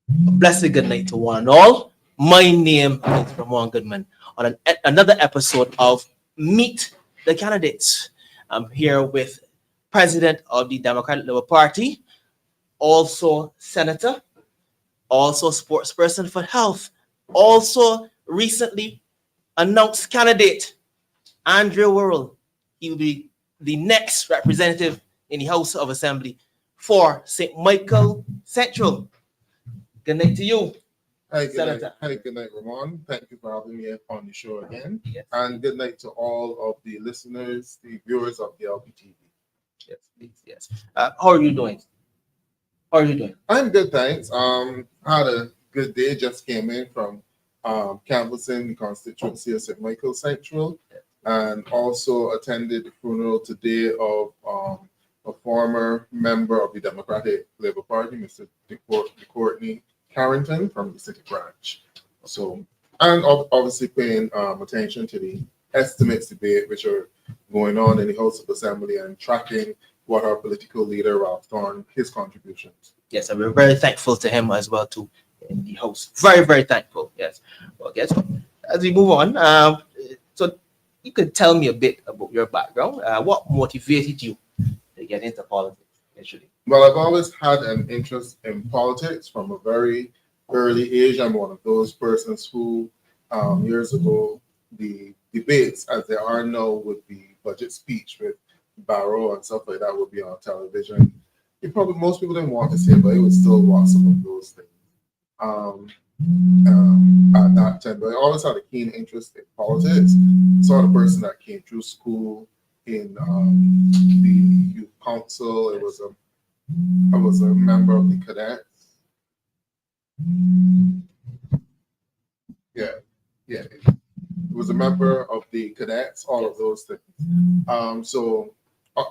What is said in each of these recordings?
A blessed good night to one and all. My name is Ramon Goodman on another episode of Meet the Candidates. I'm here with President of the Democratic Labour Party, also Senator, also sportsperson for health, also recently announced candidate, Andrew Worrell. He will be the next representative in the House of Assembly for St. Michael Central. Good night to you, Hi, good Senator. night. Hi, good night, Ramon. Thank you for having me on the show again. Yes. And good night to all of the listeners, the viewers of DLPtv. Yes, please, yes. How are you doing? How are you doing? I'm good, thanks. Had a good day. Just came in from canvassing the constituency of St. Michael Central, and also attended the funeral today of a former member of the Democratic Labour Party, Mr. Courtney Carrington from the City branch. So, and obviously paying attention to the estimates debate which are going on in the House of Assembly and tracking what our political leader Ralph Thorne, his contributions. Yes, and we're very thankful to him as well too in the House. Very, very thankful. Yes. Well, guess what? As we move on, so you could tell me a bit about your background. What motivated you to get into politics initially? Well, I've always had an interest in politics from a very early age. I'm one of those persons who, years ago, the debates as they are now with the budget speech with Barrow and stuff like that would be on television. Most people didn't want to say, but it would still watch some of those things at that time. But I always had a keen interest in politics. Saw the person that came through school in the youth council. I was a member of the cadets. Yeah. It was a member of the cadets, all of those things. And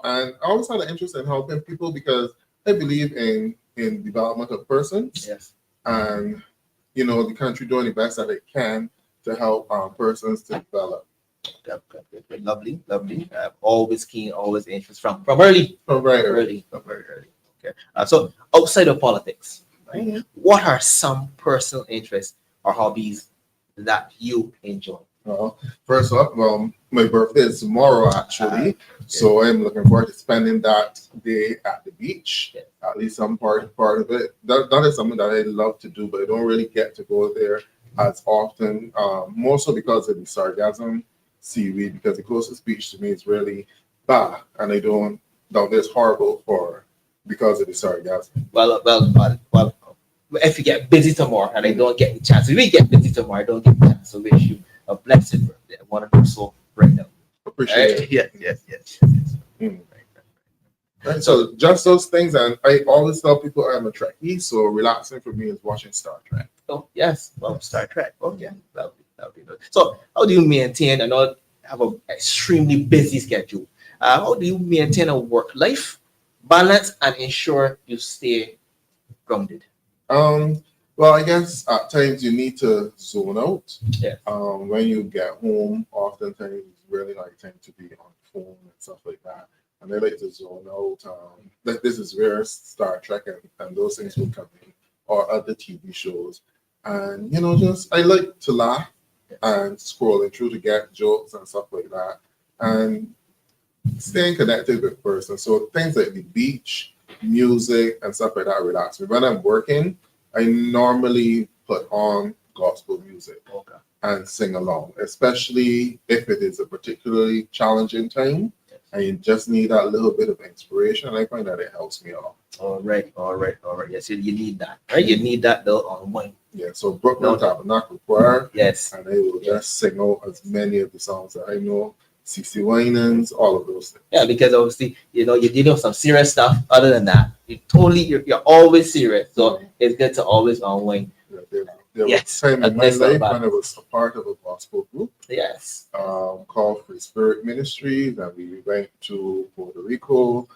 I always had an interest in helping people because I believe in development of persons. Yes. And, the country doing the best that it can to help persons to develop. Lovely. Always keen, always interest from early. From very early. Okay. So outside of politics, right? What are some personal interests or hobbies that you enjoy? First off, my birthday is tomorrow, actually. So I'm looking forward to spending that day at the beach. Yes. At least some part of it. That is something that I love to do, but I don't really get to go there as often. More so because of the sargassum seaweed, because the closest beach to me is really Bah, and I don't. Down there's horrible because of the sargassum. Well. If you get busy tomorrow and I don't get the chance, if we get busy tomorrow, I don't get the chance. So wish you a blessed birthday. I want to do so right now. Appreciate it. Yes. Right, so just those things, and I always tell people I'm a Trekkie, so relaxing for me is watching Star Trek. Oh yes, well, Star Trek. Okay, that'll be good. So how do you maintain and not have an extremely busy schedule? How do you maintain a work-life balance and ensure you stay grounded? Well, I guess at times you need to zone out. Yes. When you get home, oftentimes it's really like time to be on the phone and stuff like that. And they like to zone out. This is where Star Trek and those things will come in, or other TV shows. And I like to laugh and scrolling through to get jokes and stuff like that. And staying connected with person. So things like the beach, music, and stuff like that relax me. When I'm working, I normally put on gospel music and sing along, especially if it is a particularly challenging time and you just need that little bit of inspiration. I find that it helps me a lot. All right. Yes, you need that, right? You need that little unwind. Yeah, so Brooklyn Tabernacle Choir. Yes. And I will just sing out as many of the songs that I know. CC Winans, all of those things. Yeah, because obviously, you're dealing with some serious stuff. Other than that, you're always serious. So it's good to always unwind. There was a time in my life when I was a part of a gospel group. Yes. Called Free Spirit Ministries, and we went to Puerto Rico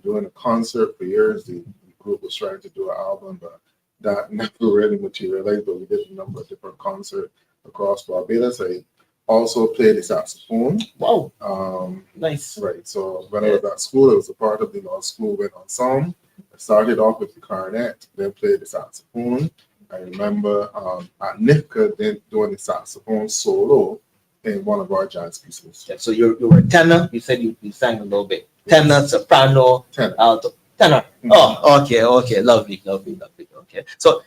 doing a concert for years. The group was trying to do an album, but that never really materialized. But we did a number of different concerts across Barbados. I also played the saxophone. Wow. Nice. Right. So when I was at school, I was a part of the law school with ensemble. I started off with the clarinet, then played the saxophone, I remember at NIFCA doing the saxophone solo in one of our jazz pieces. Yeah, so you were a tenor. You said you sang a little bit. Yes. Tenor, soprano, Tenor. alto. Tenor. Mhm. Oh, okay. Lovely. Okay. So,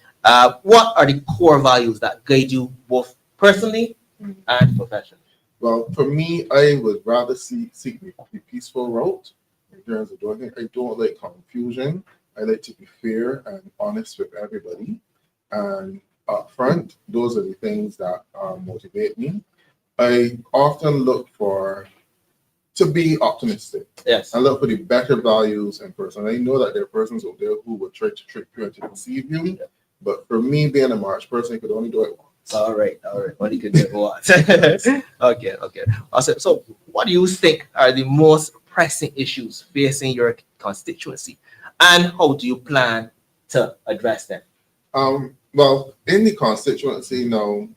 what are the core values that guide you both personally Mhm. and professionally? Well, for me, I would rather seek the peaceful route in terms of doing it. I don't like confusion. I like to be fair and honest with everybody. And upfront, those are the things that motivate me. I often look to be optimistic. Yes. I look for the better values in person. I know that there are persons out there who would try to trick you and to deceive you. But for me, being a March person, I could only do it once. All right. What you could do what? Okay. Awesome. So, what do you think are the most pressing issues facing your constituency, and how do you plan to address them? Well, in the constituency now,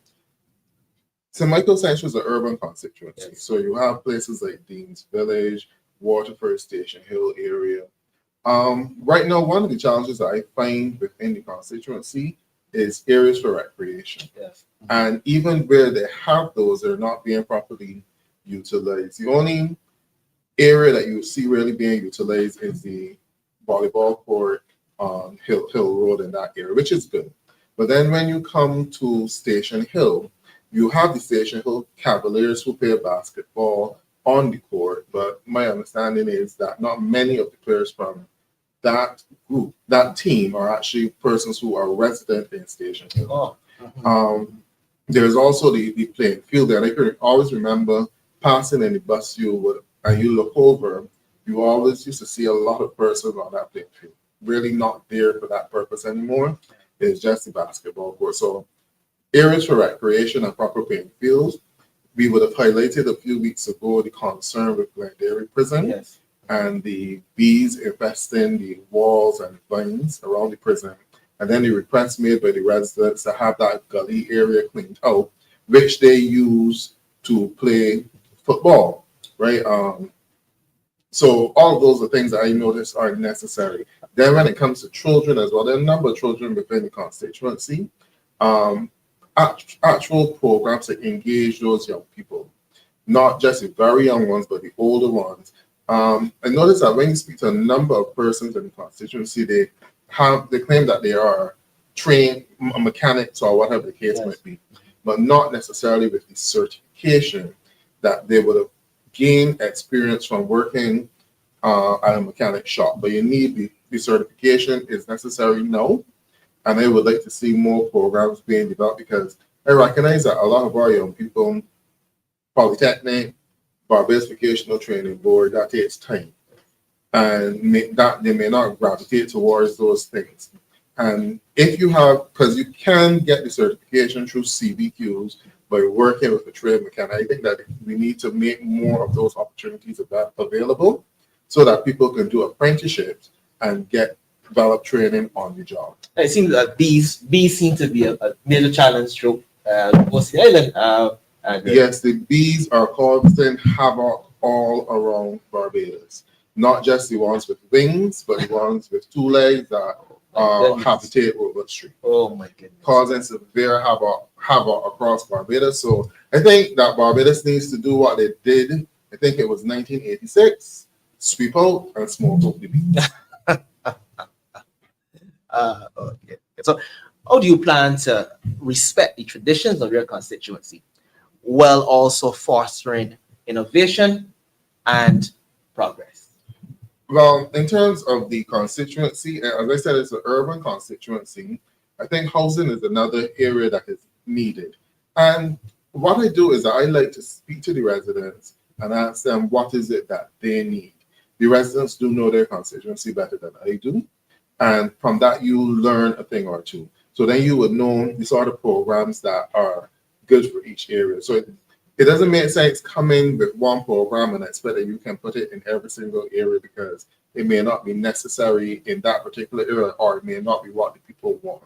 St. Michael Central is an urban constituency. Yes. So you have places like Dean's Village, Waterford Station Hill area. Right now, one of the challenges that I find within the constituency is areas for recreation. Yes. And even where they have those, they're not being properly utilized. The only area that you see really being utilized is the volleyball court on Hill Road in that area, which is good. But then when you come to Station Hill, you have the Station Hill Cavaliers who play basketball on the court. But my understanding is that not many of the players from that group, that team, are actually persons who are resident in Station Hill. Oh. There's also the playing field there. And I can always remember passing in the bus and you look over, you always used to see a lot of persons on that playing field. Really not there for that purpose anymore. It's just the basketball court. So areas for recreation and proper playing fields. We would have highlighted a few weeks ago the concern with Glenderry Prison. Yes. And the bees infesting the walls and vines around the prison. And then the request made by the residents to have that gully area cleaned out, which they use to play football, right? So all of those are things that I notice are necessary. Then when it comes to children as well, there are a number of children within the constituency. Actual programs that engage those young people, not just the very young ones, but the older ones. I noticed that when you speak to a number of persons in the constituency, they claim that they are trained mechanics or whatever the case might be, but not necessarily with the certification that they would have gained experience from working at a mechanic shop. But you need the certification is necessary now, and I would like to see more programs being developed because I recognize that a lot of our young people, Polytechnic, Barbados Vocational Training Board, that takes time. And they may not gravitate towards those things. And if you have, because you can get the certification through CBQs by working with a trade mechanic, I think that we need to make more of those opportunities available so that people can do apprenticeships and develop training on the job. It seems that bees seem to be a major challenge through most of the island. Yes, the bees are causing havoc all around Barbados. Not just the ones with wings, but the ones with two legs that habitate over the street. Oh my goodness. Causing severe havoc across Barbados. So I think that Barbados needs to do what they did. I think it was 1986, sweep out and smoke out the bees. Okay. So how do you plan to respect the traditions of your constituency while also fostering innovation and progress? Well, in terms of the constituency, as I said, it's an urban constituency. I think housing is another area that is needed. And what I do is I like to speak to the residents and ask them what is it that they need. The residents do know their constituency better than I do. And from that, you learn a thing or two. So then you would know the sort of programs that are good for each area. So it doesn't make sense coming with one program and expect that you can put it in every single area because it may not be necessary in that particular area or it may not be what the people want.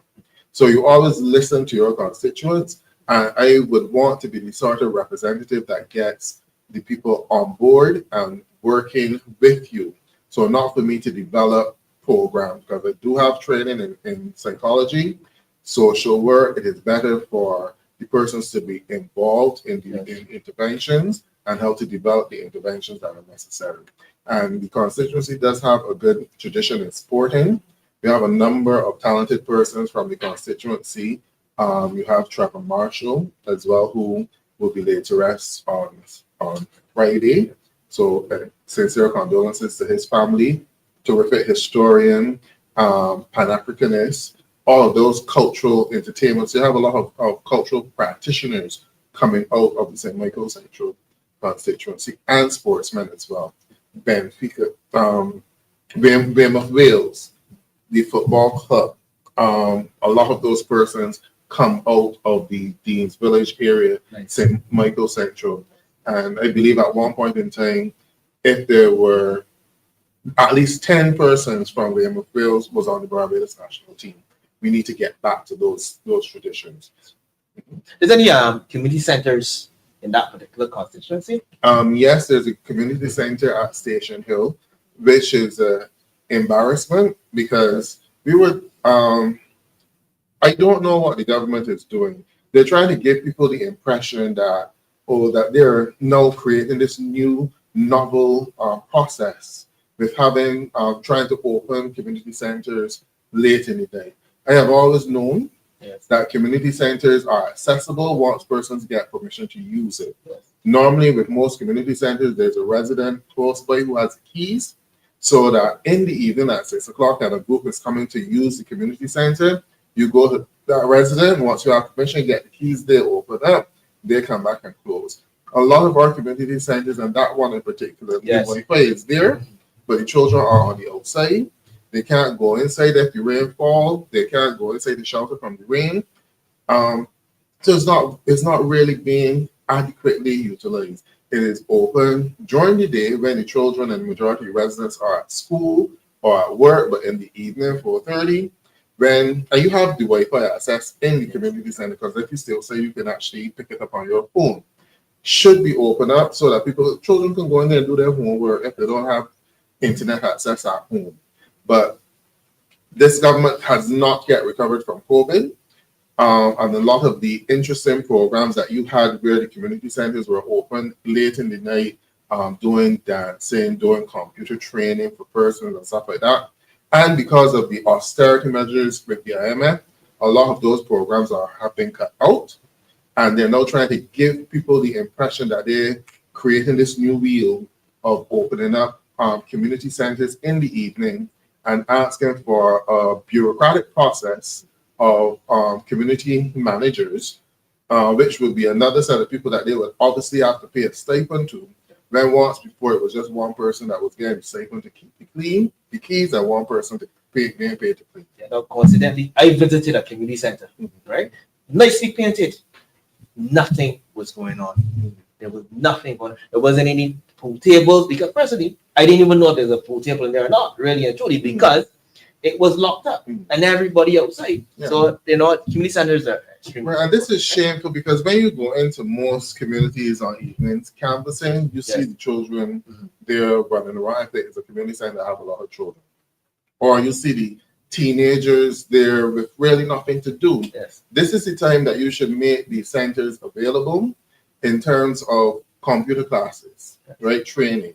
So you always listen to your constituents, and I would want to be the sort of representative that gets the people on board and working with you. So not for me to develop programs, because I do have training in psychology, social work. It is better for the persons to be involved in the in interventions and how to develop the interventions that are necessary. And the constituency does have a good tradition in sporting. We have a number of talented persons from the constituency. You have Trevor Marshall as well, who will be laid to rest on Friday. So sincere condolences to his family. Terrific historian, Pan-Africanist, all of those cultural entertainments. You have a lot of cultural practitioners coming out of the St. Michael Central constituency and sportsmen as well. Benfica, Weymouth Wales, the football club. A lot of those persons come out of the Dean's Village area, St. Michael Central. And I believe at one point in time, if there were at least 10 persons from Weymouth Wales was on the Barbados national team. We need to get back to those traditions. Is there any community centers in that particular constituency? Yes, there's a community center at Station Hill, which is an embarrassment because we were, I don't know what the government is doing. They're trying to give people the impression that, that they're now creating this new novel process with having, trying to open community centers late in the day. I have always known that community centers are accessible once persons get permission to use it. Normally, with most community centers, there's a resident close by who has keys, so that in the evening at 6 o'clock and a group is coming to use the community center, you go to that resident, once you have permission, get the keys, they open up, they come back and close. A lot of our community centers, and that one in particular, the Wi-Fi is there, but the children are on the outside. They can't go inside if the rain falls. They can't go inside the shelter from the rain. So it's not really being adequately utilized. It is open during the day when the children and majority residents are at school or at work, but in the evening, 4:30, when you have the Wi-Fi access in the community center, because if you still say you can actually pick it up on your phone, should be open up so that children can go in there and do their homework if they don't have internet access at home. But this government has not yet recovered from COVID. And a lot of the interesting programs that you had where the community centers were open late in the night, doing dancing, doing computer training for persons and stuff like that. And because of the austerity measures with the IMF, a lot of those programs have been cut out. And they're now trying to give people the impression that they're creating this new wheel of opening up community centers in the evening and asking for a bureaucratic process of community managers, which would be another set of people that they would obviously have to pay a stipend to. Then once before, it was just one person that was getting the stipend to keep the keys, and one person to getting paid to clean. Yeah, now, coincidentally, I visited a community center, right? Nicely painted. Nothing was going on. There was nothing going on. There wasn't any pool tables, because personally, I didn't even know if there's a pool table in there or not, really and truly, because it was locked up and everybody outside. So, community centers are extremely. And this is shameful because when you go into most communities on evenings canvassing, you see the children there running around. If it's a community center that have a lot of children, or you see the teenagers there with really nothing to do. This is the time that you should make the centers available in terms of computer classes, right? Training,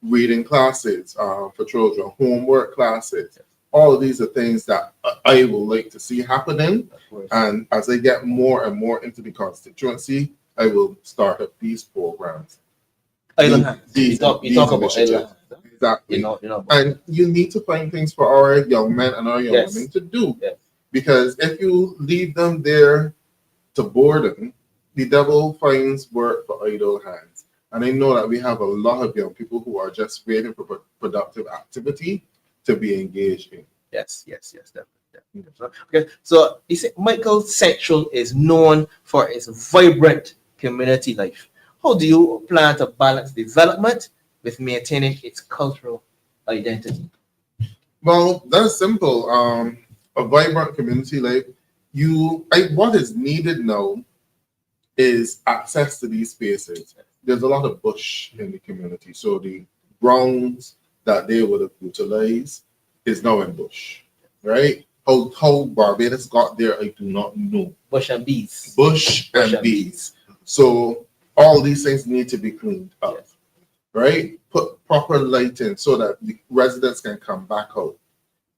reading classes for children, homework classes. All of these are things that I would like to see happening. And as I get more and more into the constituency, I will start up these programs. You talk about exactly. And you need to find things for our young men and our young women to do. Because if you leave them there to boredom, the devil finds work for idle hands. And I know that we have a lot of young people who are just waiting for productive activity to be engaged in. Yes, definitely. Okay, so you see, Michael Central is known for its vibrant community life. How do you plan to balance development with maintaining its cultural identity? Well, that's simple. A vibrant community life. What is needed now is access to these spaces. There's a lot of bush in the community, so the grounds that they would have utilized is now in bush, right? how Barbados got there, I do not know. Bush and bees. Bush and bees. So all these things need to be cleaned up, Yes. right? Put proper lighting so that the residents can come back out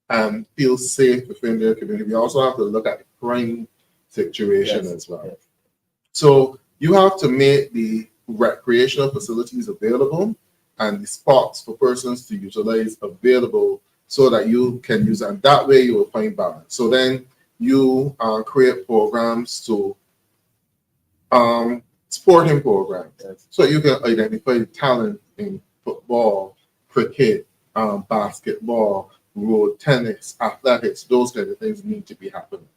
and feel safe within their community. We also have to look at the crime situation as well. Yes. So you have to make the recreational facilities available and the spots for persons to utilize available so that you can use it. And that way you will find balance. So then you create programs to sporting programs. Yes. So you can identify talent in football, cricket, basketball, road tennis, athletics, those kind of things need to be happening.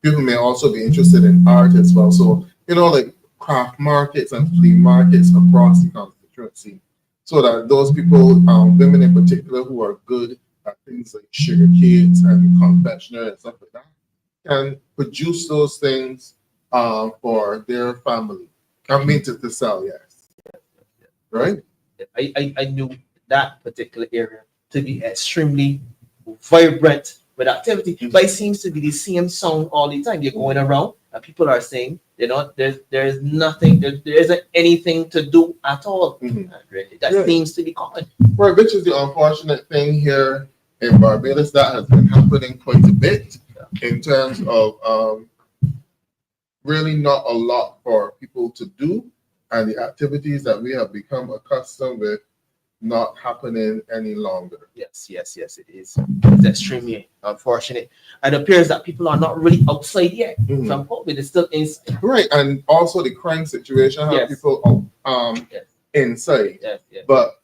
People may also be interested in art as well. So, like craft markets and flea markets across the constituency, so that those people, women in particular, who are good at things like sugar cakes and confectionery and stuff like that, can produce those things for their family. I mean to sell, yes. Right? I knew that particular area to be extremely vibrant with activity, but it seems to be the same sound all the time. You're going around and people are saying, there's nothing, there isn't anything to do at all. That seems to be common. Right, which is the unfortunate thing here in Barbados that has been happening quite a bit in terms of really not a lot for people to do, and the activities that we have become accustomed with not happening any longer. Yes, it is. It's extremely unfortunate. And it appears that people are not really outside yet from COVID. They're still inside. Right, and also the crime situation have people inside. Yes. But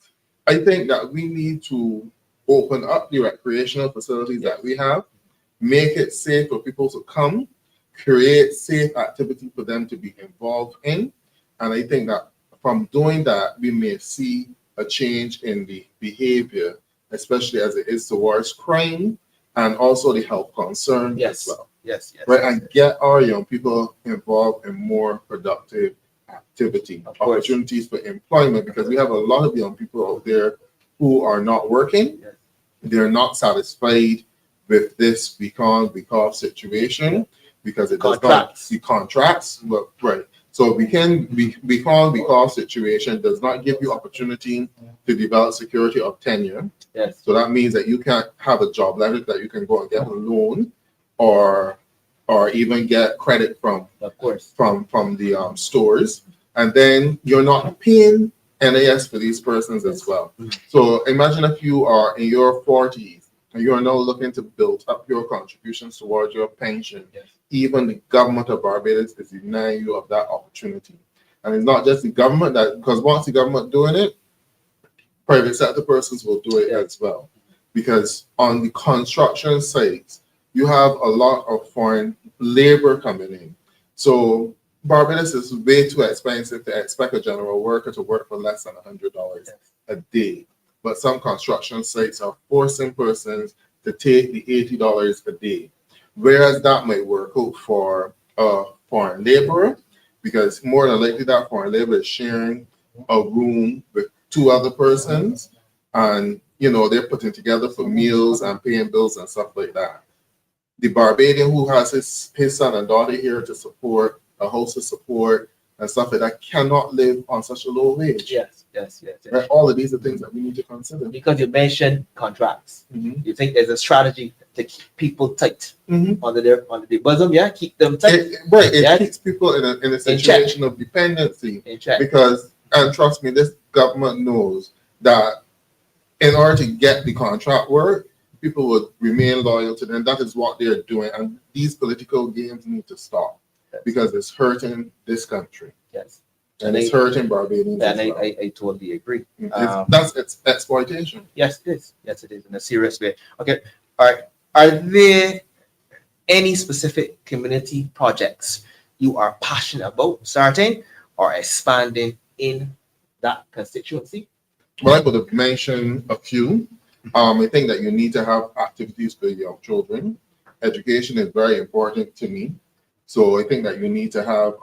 I think that we need to open up the recreational facilities that we have, make it safe for people to come, create safe activity for them to be involved in. And I think that from doing that, we may see a change in the behavior, especially as it is towards crime and also the health concern as well. Yes. Right, and get our young people involved in more productive activity, opportunities for employment, because we have a lot of young people out there who are not working. They're not satisfied with this because situation, because it does not see contracts. But right. So because situation does not give you opportunity to develop security of tenure. Yes. So that means that you can't have a job letter that you can go and get a loan or even get credit from the stores. And then you're not paying NAS for these persons as well. So imagine if you are in your 40s and you are now looking to build up your contributions towards your pension. Even the government of Barbados is denying you of that opportunity. And it's not just the government because once the government doing it, private sector persons will do it as well. Because on the construction sites, you have a lot of foreign labor coming in. So Barbados is way too expensive to expect a general worker to work for less than $100 a day. But some construction sites are forcing persons to take the $80 a day. Whereas that might work out for a foreign laborer, because more than likely that foreign laborer is sharing a room with two other persons, and they're putting together for meals and paying bills and stuff like that. The Barbadian who has his son and daughter here to support, a house to support, and stuff like that cannot live on such a low wage. Yes. Right? All of these are things that we need to consider. Because you mentioned contracts. You think there's a strategy to keep people tight under their bosom, keep them tight. It keeps people in a situation of dependency. Because, and trust me, this government knows that in order to get the contract work, people would remain loyal to them. That is what they're doing. And these political games need to stop because it's hurting this country. And it's hurting Barbadians. And I totally agree. That's exploitation. Yes, it is. Yes, it is in a serious way. Okay. All right. Are there any specific community projects you are passionate about starting or expanding in that constituency? Well, I would have mentioned a few. I think that you need to have activities for young children. Education is very important to me. So I think that you need to have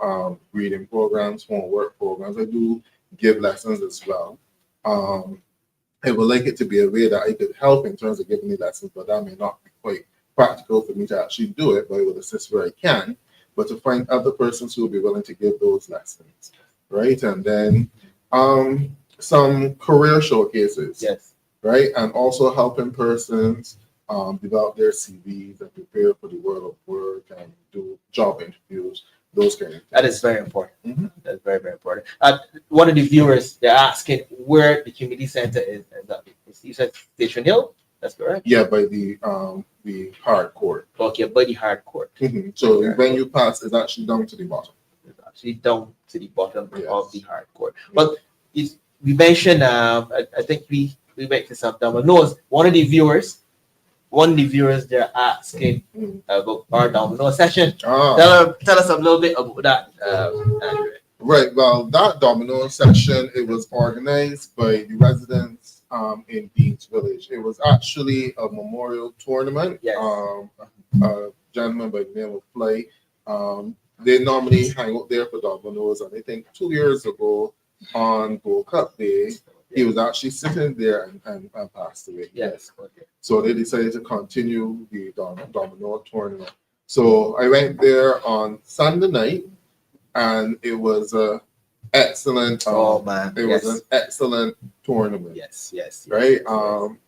reading programs, homework programs. I do give lessons as well. I would like it to be a way that I could help in terms of giving me lessons, but that may not be quite practical for me to actually do it, but I will assist where I can. But to find other persons who will be willing to give those lessons, right? And then some career showcases, Yes. right? And also helping persons develop their CVs and prepare for the world of work and do job interviews, those kind of things. That is very important. Mhm. That's very, very important. One of the viewers, they're asking where the community center is. You said Station Hill? That's correct? Yeah, by the hardcore. Okay, by the hardcore. So when you pass, it's actually down to the bottom. It's actually down to the bottom Yes. of the hardcore. But we mentioned, I think we mentioned some dominoes. One of the viewers, they're asking about our domino session. Tell us a little bit about that, Andrew. Right. Well, that domino session, it was organized by the residents in Dean's Village. It was actually a memorial tournament. Yes. A gentleman by the name of Flay. They normally hang out there for dominoes, and I think 2 years ago on Gold Cup Day, he was actually sitting there and passed away. Yes. Okay. So they decided to continue the domino tournament. So I went there on Sunday night, and it was a excellent. Oh man, it was an excellent tournament. Yes. Right.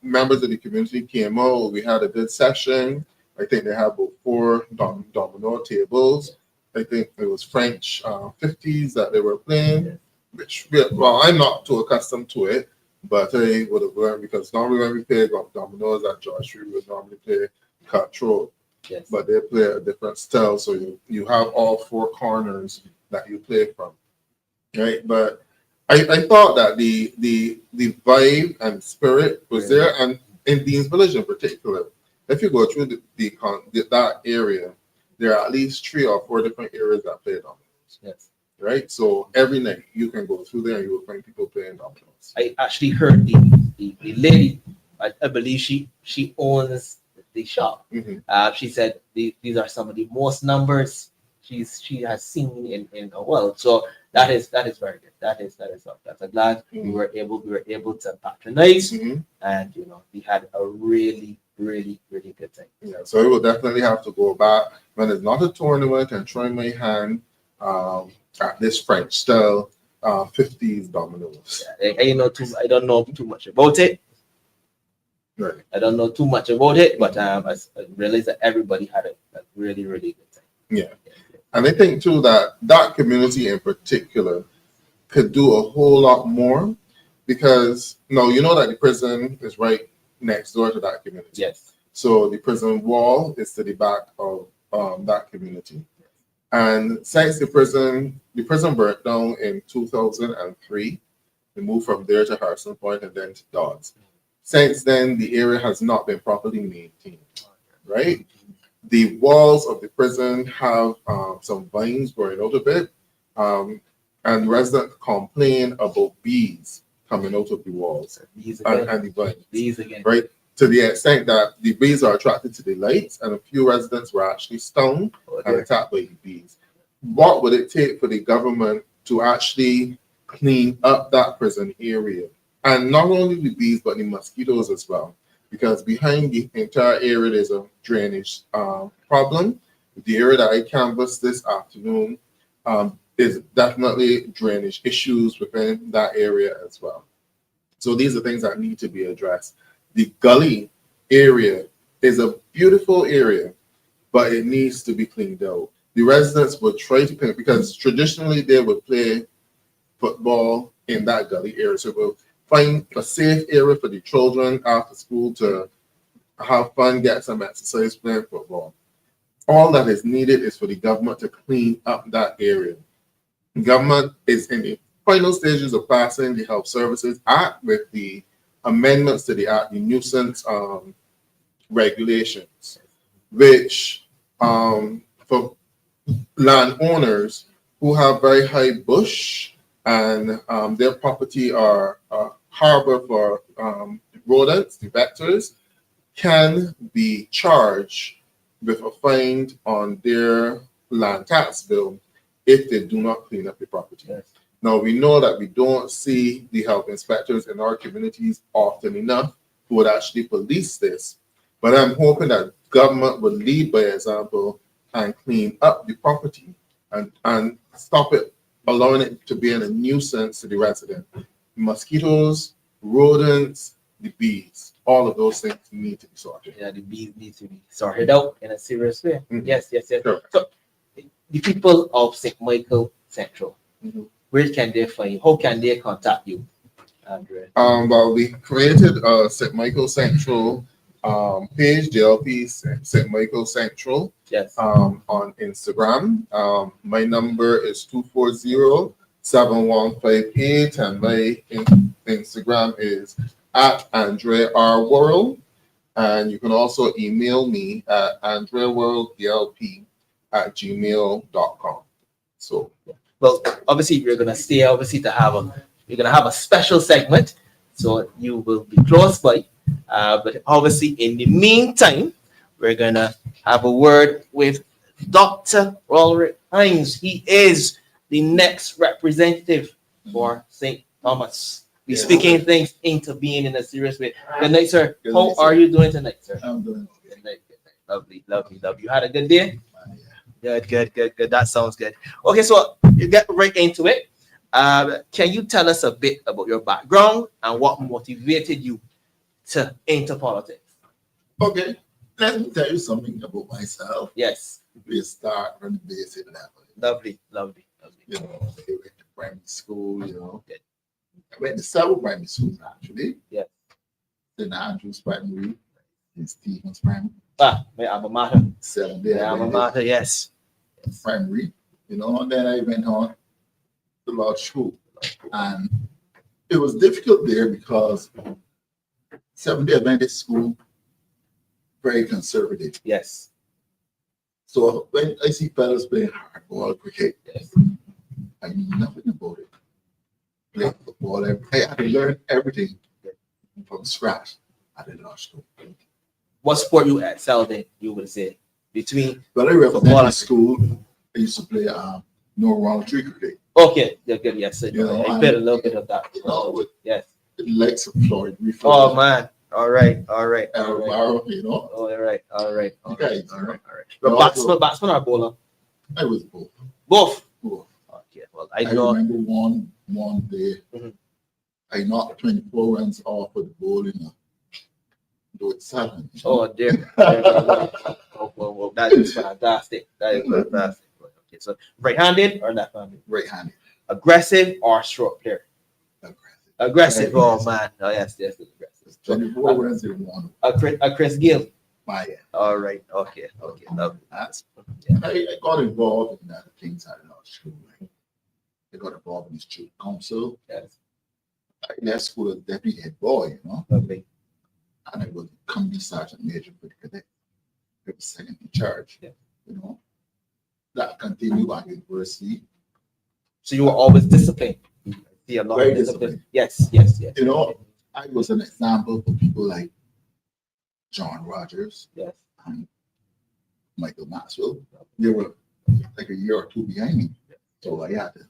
Members of the community came out. We had a good session. I think they had about 4 domino tables. I think it was French 50s that they were playing. Which, well, I'm not too accustomed to it, but I would have learned because normally when we play dominoes at George Street, we would normally play cutthroat. Yes. But they play a different style, so you have all 4 corners that you play from, right? But I thought that the vibe and spirit was there, and in Dean's Village in particular, if you go through that area, there are at least 3 or 4 different areas that play dominoes. Yes. Right, so every night you can go through there and you will find people playing dominoes. I actually heard the lady. I believe she owns the shop. She said these are some of the most numbers she has seen in a while. So that is very good. That's I'm glad we were able to patronize, and we had a really good time. Yeah, so I will definitely have to go back when it's not a tournament and try my hand at this French style 50s dominoes. Yeah, I don't know too much about it. Right. I don't know too much about it, but I realized that everybody had a really good time. Yeah. And I think too that community in particular could do a whole lot more, because that the prison is right next door to that community. Yes. So the prison wall is to the back of that community. And since the prison burnt down in 2003, we moved from there to Harrison Point and then to Dodds. Since then, the area has not been properly maintained, right? The walls of the prison have some vines growing out of it, and residents complain about bees coming out of the walls and the vines. Bees again. Right? To the extent that the bees are attracted to the lights, and a few residents were actually stung and attacked by the bees. What would it take for the government to actually clean up that prison area? And not only the bees, but the mosquitoes as well. Because behind the entire area, there's a drainage problem. The area that I canvassed this afternoon is definitely drainage issues within that area as well. So these are things that need to be addressed. The gully area is a beautiful area, but it needs to be cleaned out. The residents would try to clean it because traditionally they would play football in that gully area. So we'll find a safe area for the children after school to have fun, get some exercise playing football. All that is needed is for the government to clean up that area. The government is in the final stages of passing the Health Services Act with the amendments to the act, the nuisance regulations, which for landowners who have very high bush and their property are a harbor for rodents, the vectors, can be charged with a fine on their land tax bill if they do not clean up the property. Yes. Now, we know that we don't see the health inspectors in our communities often enough who would actually police this. But I'm hoping that government will lead by example and clean up the property and stop it, allowing it to be a nuisance to the resident. Mosquitoes, rodents, the bees, all of those things need to be sorted. Yeah, the bees need to be sorted out in a serious way. Mhm. Yes. Correct. So the people of St. Michael Central, Mhm. where can they find you? How can they contact you, Andre? Well, we created a St. Michael Central page, DLP St. Michael Central, Yes. on Instagram. My number is 240-7158, and my Instagram is at Andre R. Worrell. And you can also email me at andreworldlp@gmail.com. So, Well, obviously you're gonna stay. Obviously, you're gonna have a special segment, so you will be close by. But obviously, in the meantime, we're gonna have a word with Dr. Rolerick Hinds. He is the next representative for St. Thomas. We're speaking things into being in a serious way. Good night, sir. Good How night, are sir. you doing tonight, sir? I'm doing okay. Good night. Lovely. You had a good day? Good. That sounds good. Okay, so you get right into it. Can you tell us a bit about your background and what motivated you to enter politics? Okay, let me tell you something about myself. Yes. We start from the basic level. Lovely. You know, I went to primary school, you know. Good. I went to several primary schools actually. Yeah. St. Andrew's Primary, and Stevens Primary, My alma mater. 7th My alma mater, yes. Primary, you know, and then I went on to law school. And it was difficult there because 7th Adventist school, very conservative. Yes. So when I see fellas playing hardball cricket, Yes. I knew nothing about it. Playing football, I had to learn everything from scratch at the law school. What sport you excelled in, you would say? Between But I Football. represented school. I used to play no round tree cricket. okay, yeah, good, yes. So, You know, I played a little bit of that. You know, with Yes. the legs of Floyd. Oh man. All right. Barrow, you know. Oh, all right. Okay, All right. You know, Batsman or bowler? I was both. Both. Both. Okay. Well, I I know. remember one day, Mhm. I knocked 24 runs off with the ball in a do it 7. Oh dear. Well, that is fantastic. Okay, so right-handed or left-handed? Right-handed. Aggressive or short player? Aggressive. Aggressive. Very Oh aggressive. man. Oh yes, aggressive. 24 runs in one. A Chris Gill. My end. All right. Okay. Lovely. That's, Yeah. I got involved in other things I love school. I got involved in the student council. Yes. I left school as deputy head boy, you know, Lovely. and I was company sergeant major for the cadet. I was second in charge. Yeah. You know, that continued at university. So you were always disciplined. See a lot Very of discipline. disciplined. Yes. You know, I was an example for people like John Rogers Yes. and Michael Maxwell. They were like a year or two behind me. So I had to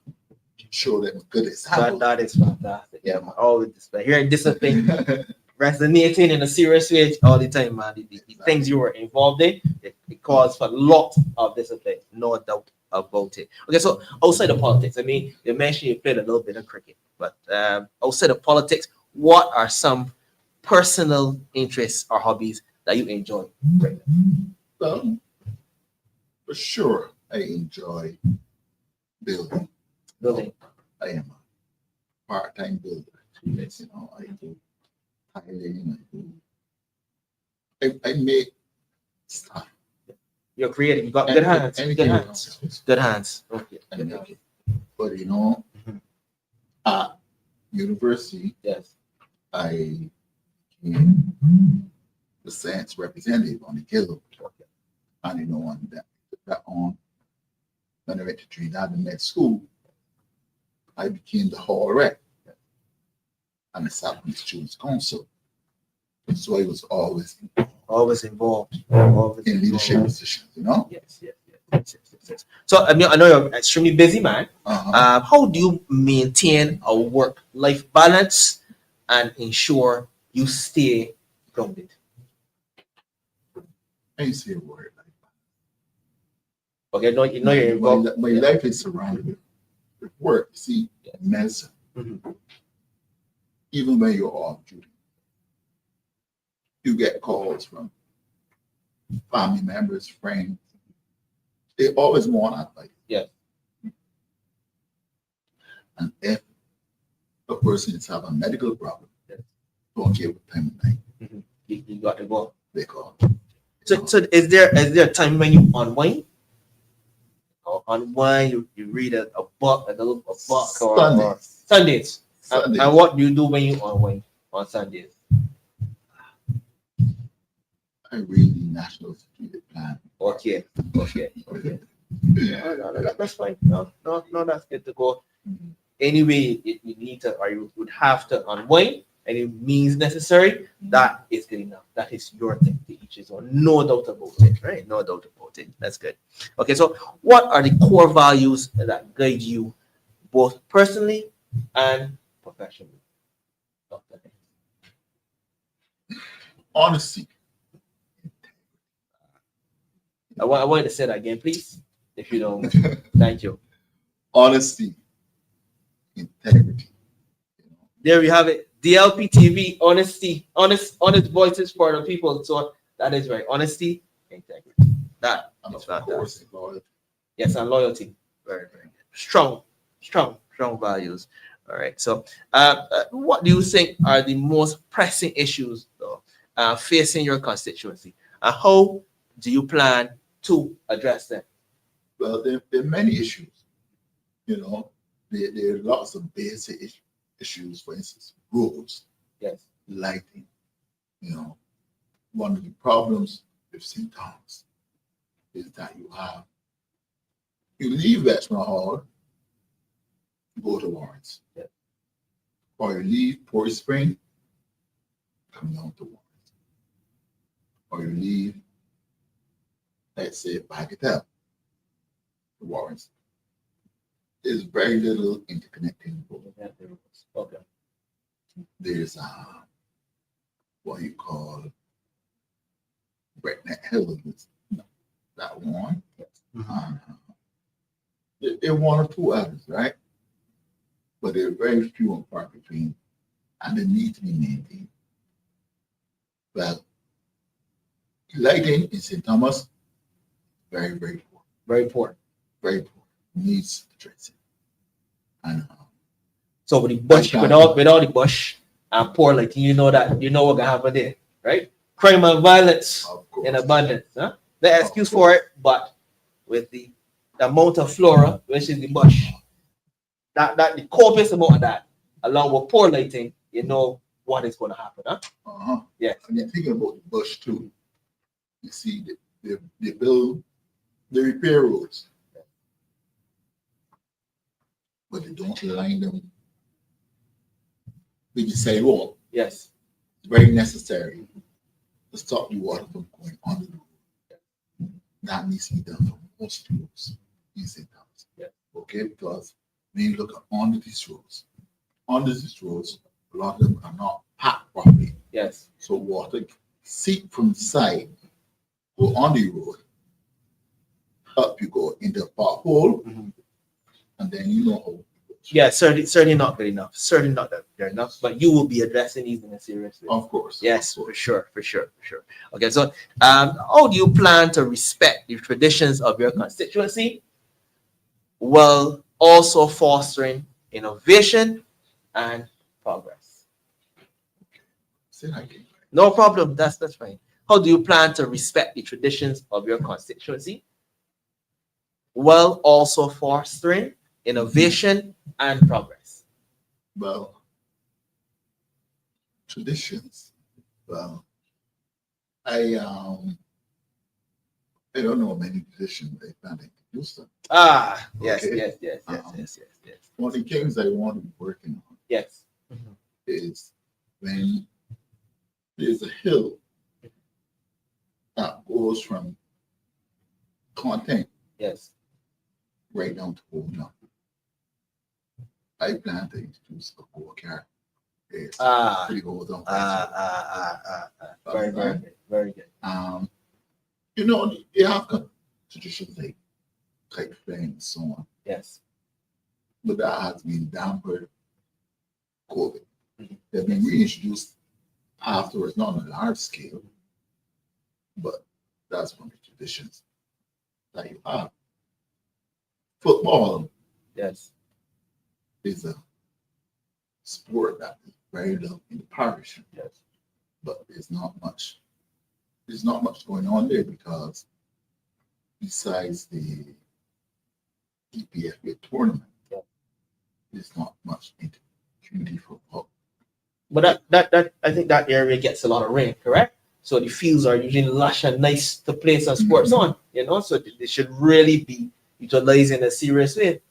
show them a good example. That is fantastic. Yeah, man. Always discipline. Hearing discipline resonating in a serious way all the time, man. The things you were involved in, it caused for a lot of discipline, no doubt about it. Okay, so outside of politics, I mean, you mentioned you played a little bit of cricket, but outside of politics, what are some personal interests or hobbies that you enjoy right now? Well, for sure, I enjoy building. Building. I am a part-time builder. Yes, you know, I do tiling, I make stuff. You're creative. You got good hands. Anything Good around hands. the house, Good hands. Okay. I make it. But you know, Mhm. at university, Yes. I became the science representative on the Kilo. Okay. And you know, on that on when I went to Trinidad and med school, I became the hall rep. And I sat on the students' council. So I was always Always involved. Always in leadership involved. positions, you know. Yes. So I know you're an extremely busy man. Uh-huh. How do you maintain a work-life balance and ensure you stay grounded? I ain't say a word like Okay, no, you know you're that. involved. My life is surrounded with work. You see, medicine. Mhm. Even when you're off duty, you get calls from family members, friends. They always want advice. Yeah. And if a person is having a medical problem, Yes. don't care what time of night You got to go. they call. So is there a time when you unwind? Or unwind, you read a book, like a book or Sundays. Sundays. And what do you do when you unwind on Sundays? I read the National Security Plan. Okay. Yeah. No, that's fine. No, that's good to go. Anyway, you need to, or you would have to unwind, and it means necessary. That is good enough. That is your thing to each his own. No doubt about it, right? No doubt about it. That's good. Okay, so what are the core values that guide you both personally and professionally? Dr. Honesty. I want you to say that again, please, if you don't. Thank you. Honesty. Integrity. There we have it. DLP TV, honesty, honest voices for the people. So that is right. Honesty, integrity. That And is of fantastic. course, loyalty. Yes, and loyalty. Very good. Strong values. All right. So, what do you think are the most pressing issues, though, facing your constituency, and how do you plan to address them? Well, there are many issues. There are lots of basic issues. For instance, roads, Yes. lighting. One of the problems with St. Thomas is that you leave Westmore Hall, go to Lawrence. Yeah. Or you leave Port Spring, come down to Lawrence. Or you leave, let's say, Bagatelle to Lawrence. There's very little interconnecting road. Okay. There's what you call Breakneck Hill, that one. There are one or two others, right? But they're very few and far between, and they need to be maintained. Well, lighting in St. Thomas, very, very poor. Very poor. Very poor. Needs addressing. And So with the bush, with all the bush and poor lighting, you know what gonna happen there, right? Crime and violence of course, in abundance. Huh? The excuse for it, but with the amount of flora, which is the bush, that the copious amount of that, along with poor lighting, you know what is going to happen, huh? Yes. And you're thinking about the bush too. You see, they build, they repair roads, but they don't line them with the sidewalk. Yes. It's very necessary to stop the water from going under the road. That needs to be done for most roads in St. Thomas. Yeah. Okay, because when you look at under these roads, a lot of them are not packed properly. Yes. So water seep from the side, go on the road, up you go into a pothole, and then you know how. Yeah, certainly not good enough. Certainly not that good enough. But you will be addressing these in a serious way. Of course. Yes, of course. for sure. Okay, so how do you plan to respect the traditions of your constituency while also fostering innovation and progress? Say that again. No problem. That's fine. How do you plan to respect the traditions of your constituency while also fostering innovation and progress? Well, traditions. Well, I don't know many traditions they plan to introduce them. Yes, Okay. yes. One of the things I want to be working on Yes. is when there's a hill that goes from Content Yes. right down to Old Town. I plan to introduce a go-kart. Yes. Pretty old on. Very good. You know, they have traditions like kite flying and so on, Yes. but that has been dampened COVID. Mhm. They've been reintroduced afterwards, not on a large scale, but that's one of the traditions that you have. Football Yes. is a sport that is very loved in the parish, Yes. but there's not much going on there because besides the EPFA tournament, Yeah. there's not much into community football. But that I think that area gets a lot of rain, correct? So the fields are usually lush and nice to play some sports on, you know. So they should really be utilized in a serious way,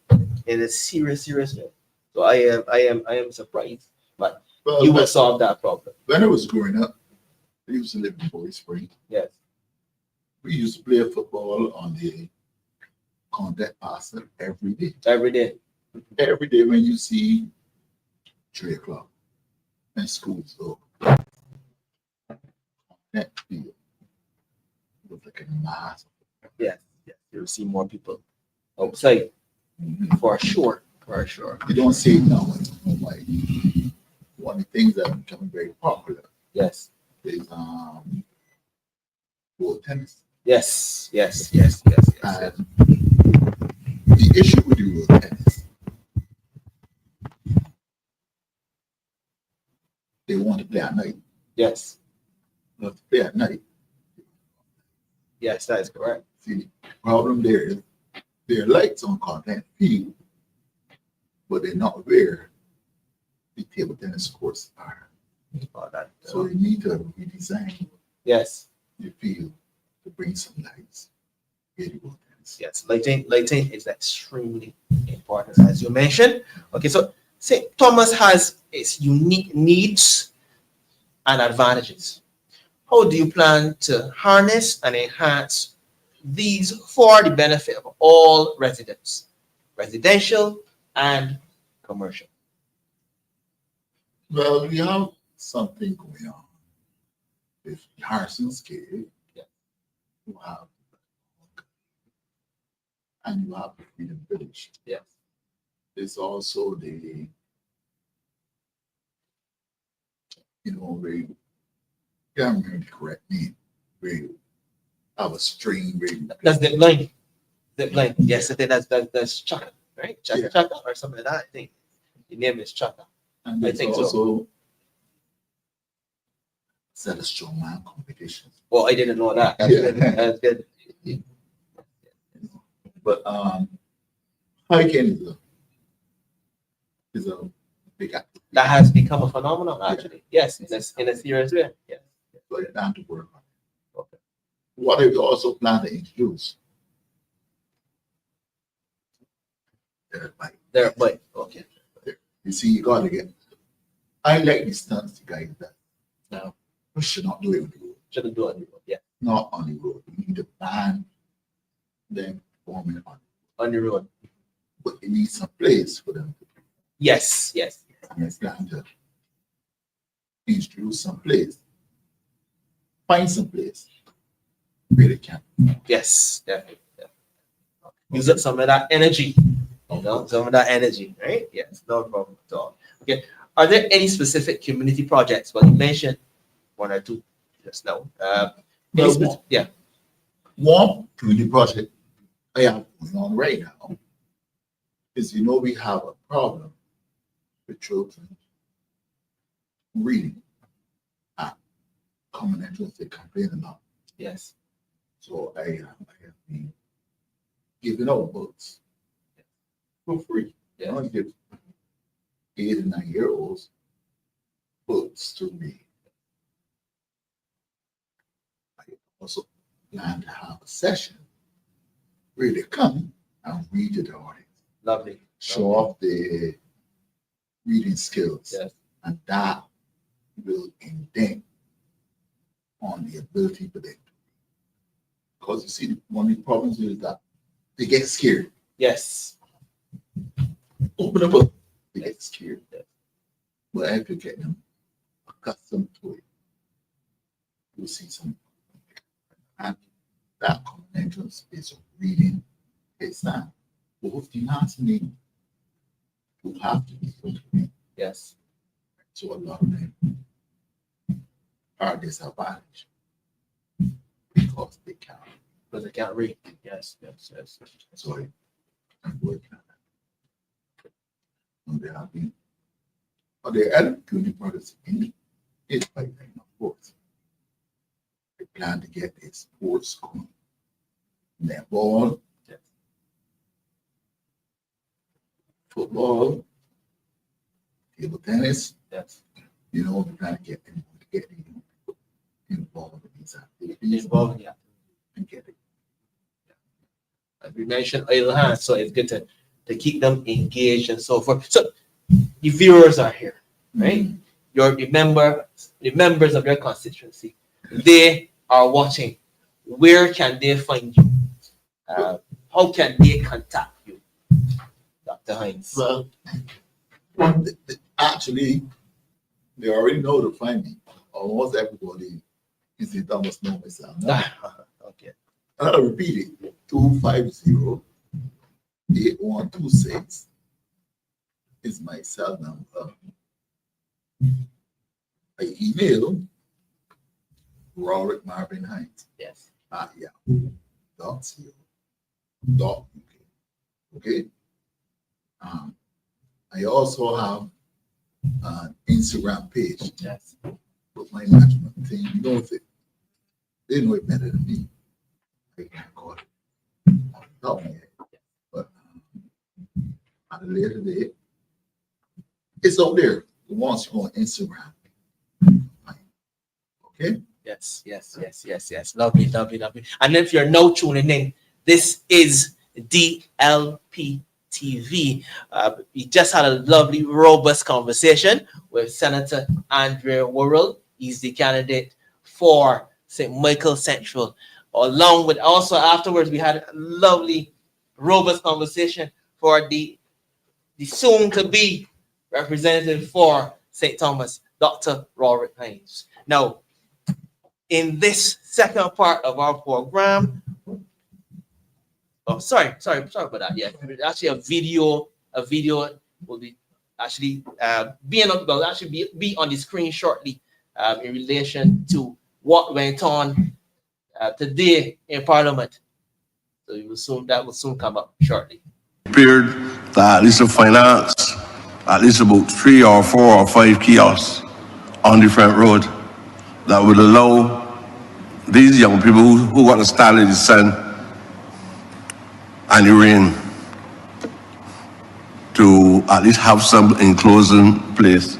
serious way. So I am surprised, but Well, you will solve that problem. when I was growing up, I used to live in Forest Spring. Yes. We used to play football on the contact passer every day. Every day. Every day when you see 3 o'clock and school's over. That field was like a mass. Yes. Yes. You'll see more people outside for sure. For sure. You don't see it now. Like one of the things that are becoming very popular Yes. is road tennis. Yes. Yes. Yes. Yes. Yes. Yes. And the issue with the road tennis, they want to play at night. Yes. But to play at night, Yes. That is correct. see, the problem there is there are lights on contact field, but they're not where the table tennis courts are. Oh, that, So you need to redesign yes. the field to bring some lights. Very well. Yes, lighting is extremely important, as you mentioned. Okay, so St. Thomas has its unique needs and advantages. How do you plan to harness and enhance these for the benefit of all residents, residential and commercial? Well, we have something going on with Harrison's Cave. Yeah. You have and you have the Freedom Village. Yes. There's also the where you can't remember the correct name, where you have a string where you That's the line. The line. Yes, I think that's Chaka, right? Chaka, Yeah. Chaka or something like that. I think the name is Chaka. and I there's think so. also celestial man competitions. Well, I didn't know that. That's Yeah. good. That's good. But hiking is a big activity. That has become a phenomenon, actually. Yes, in a serious way. Yes. So you have to work on it. Okay. What have you also planned to introduce? Dirt bike. There, but okay. You see, you gotta get. I like the stunts the guys that. No. We should not do it on the road. Shouldn't do it. Yeah. Not on the road. We need to ban them performing on On the road. but it needs some place for them to Yes, yes. and it's time to introduce some place. Find some place where they can. Yes, definitely. Use up some of that energy. You know, some of that energy, right? Yes, no problem at all. Okay. Are there any specific community projects? Well, you mentioned one or two just now. Yeah. One community project I have going on right now is we have a problem with children reading at common entrance they complain about. Yes. So I have been giving out books for free. Yeah. I give 8 and 9 year olds books to read. I also plan to have a session where they come and read to the audience, Lovely. show off their reading skills, Yes. and that will indent on the ability for them. Because you see, one of the problems is that they get scared. Yes. Open a book, they get scared. Yes. But if you get them accustomed to it, you'll see some. And that common entrance is reading exam. Both the listening will have to be able to read. Yes. So a lot of them are disadvantaged because they can't. Because they can't read. Yes. So I'm working on that. And they have been, but the other community products in it pipeline, of course. They plan to get a sports going. Netball, Yes. football, table tennis. Yes. You know, we plan to get them involved in these activities Involved, yeah. and get it. As we mentioned earlier, so it's good to keep them engaged and so forth. So the viewers are here, right? The members of their constituency, they are watching. Where can they find you? How can they contact you, Dr. Hinds? Well, actually, they already know to find me. Almost everybody in St. Thomas knows myself. Okay. I'll repeat it. 250-8126 is my cell number. I email Rolerick Hinds Yes. at yahoo.co.uk. Okay. I also have an Instagram page. Yes. But my management team knows it. They know it better than me. I can't call it. Help me. But at a later date, it's out there. Once you go on Instagram. Okay? Yes. Lovely. And if you're now tuning in, this is DLP TV. We just had a lovely, robust conversation with Senator Andrea Worrell. He's the candidate for St. Michael Central. Along with also afterwards, we had a lovely, robust conversation for the soon-to-be representative for St. Thomas, Dr. Rolerick Hinds. Now, in this second part of our program, sorry about that. Yeah, actually a video will be actually be on the screen shortly in relation to what went on today in Parliament. So that will soon come up shortly. Appeared that at least to finance at least about 3 or 4 or 5 kiosks on different road that would allow these young people who got to stand in the sun and the rain to at least have some enclosing place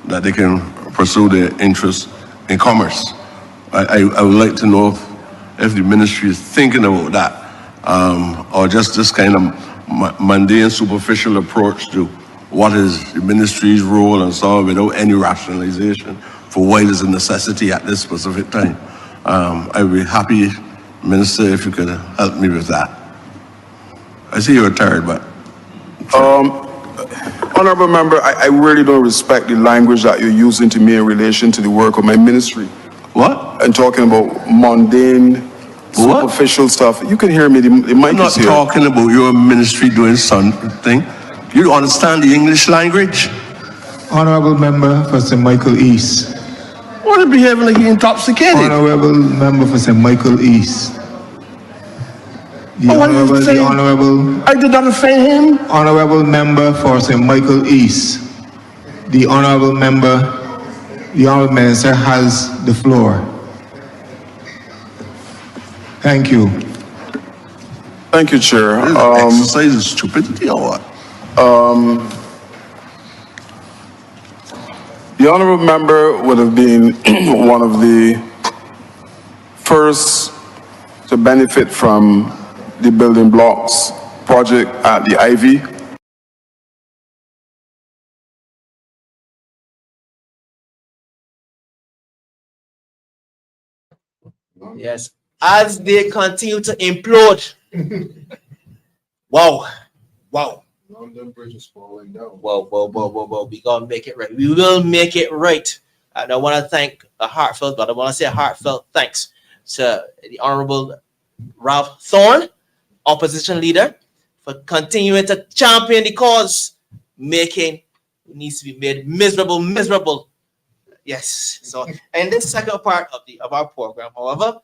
that they can pursue their interests in commerce. I would like to know if the ministry is thinking about that, or just this kind of mundane, superficial approach to what is the ministry's role and so on without any rationalization for why there's a necessity at this specific time. I would be happy, Minister, if you could help me with that. I see you're tired, but... Honorable Member, I really don't respect the language that you're using to me in relation to the work of my ministry. What? And talking about mundane, superficial stuff. You can hear me, the mic I'm not is here. talking about your ministry doing something. You understand the English language? Honorable Member for St. Michael East. What are you behaving like you're intoxicated? Honorable Member for St. Michael East. The what did you say? Honorable, I did not offend him. Honorable Member for St. Michael East. The Honorable Minister has the floor. Thank you. Thank you, Chair. This exercise is stupidity or what? The Honorable Member would have been one of the first to benefit from the building blocks project at the Ivy. Yes, as they continue to implode. Wow. London Bridge is falling down. Whoa. We gonna make it right. We will make it right. And I want to thank a heartfelt thanks to the Honorable Ralph Thorne, opposition leader, for continuing to champion the cause, making who needs to be made miserable. Yes. So in this second part of our program, however,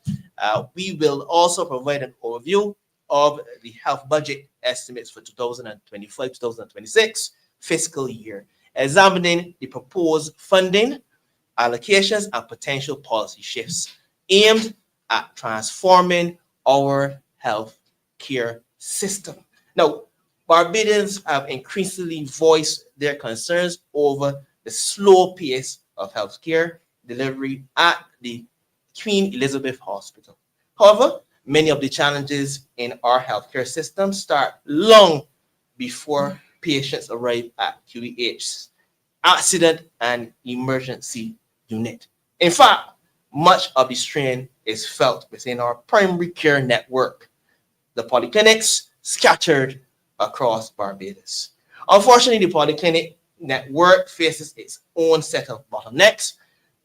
we will also provide an overview of the health budget estimates for 2025-2026 fiscal year, examining the proposed funding, allocations, and potential policy shifts aimed at transforming our health care system. Now, Barbadians have increasingly voiced their concerns over the slow pace of healthcare delivery at the Queen Elizabeth Hospital. However, many of the challenges in our healthcare system start long before patients arrive at QEH's accident and emergency unit. In fact, much of the strain is felt within our primary care network, the polyclinics scattered across Barbados. Unfortunately, the polyclinic network faces its own set of bottlenecks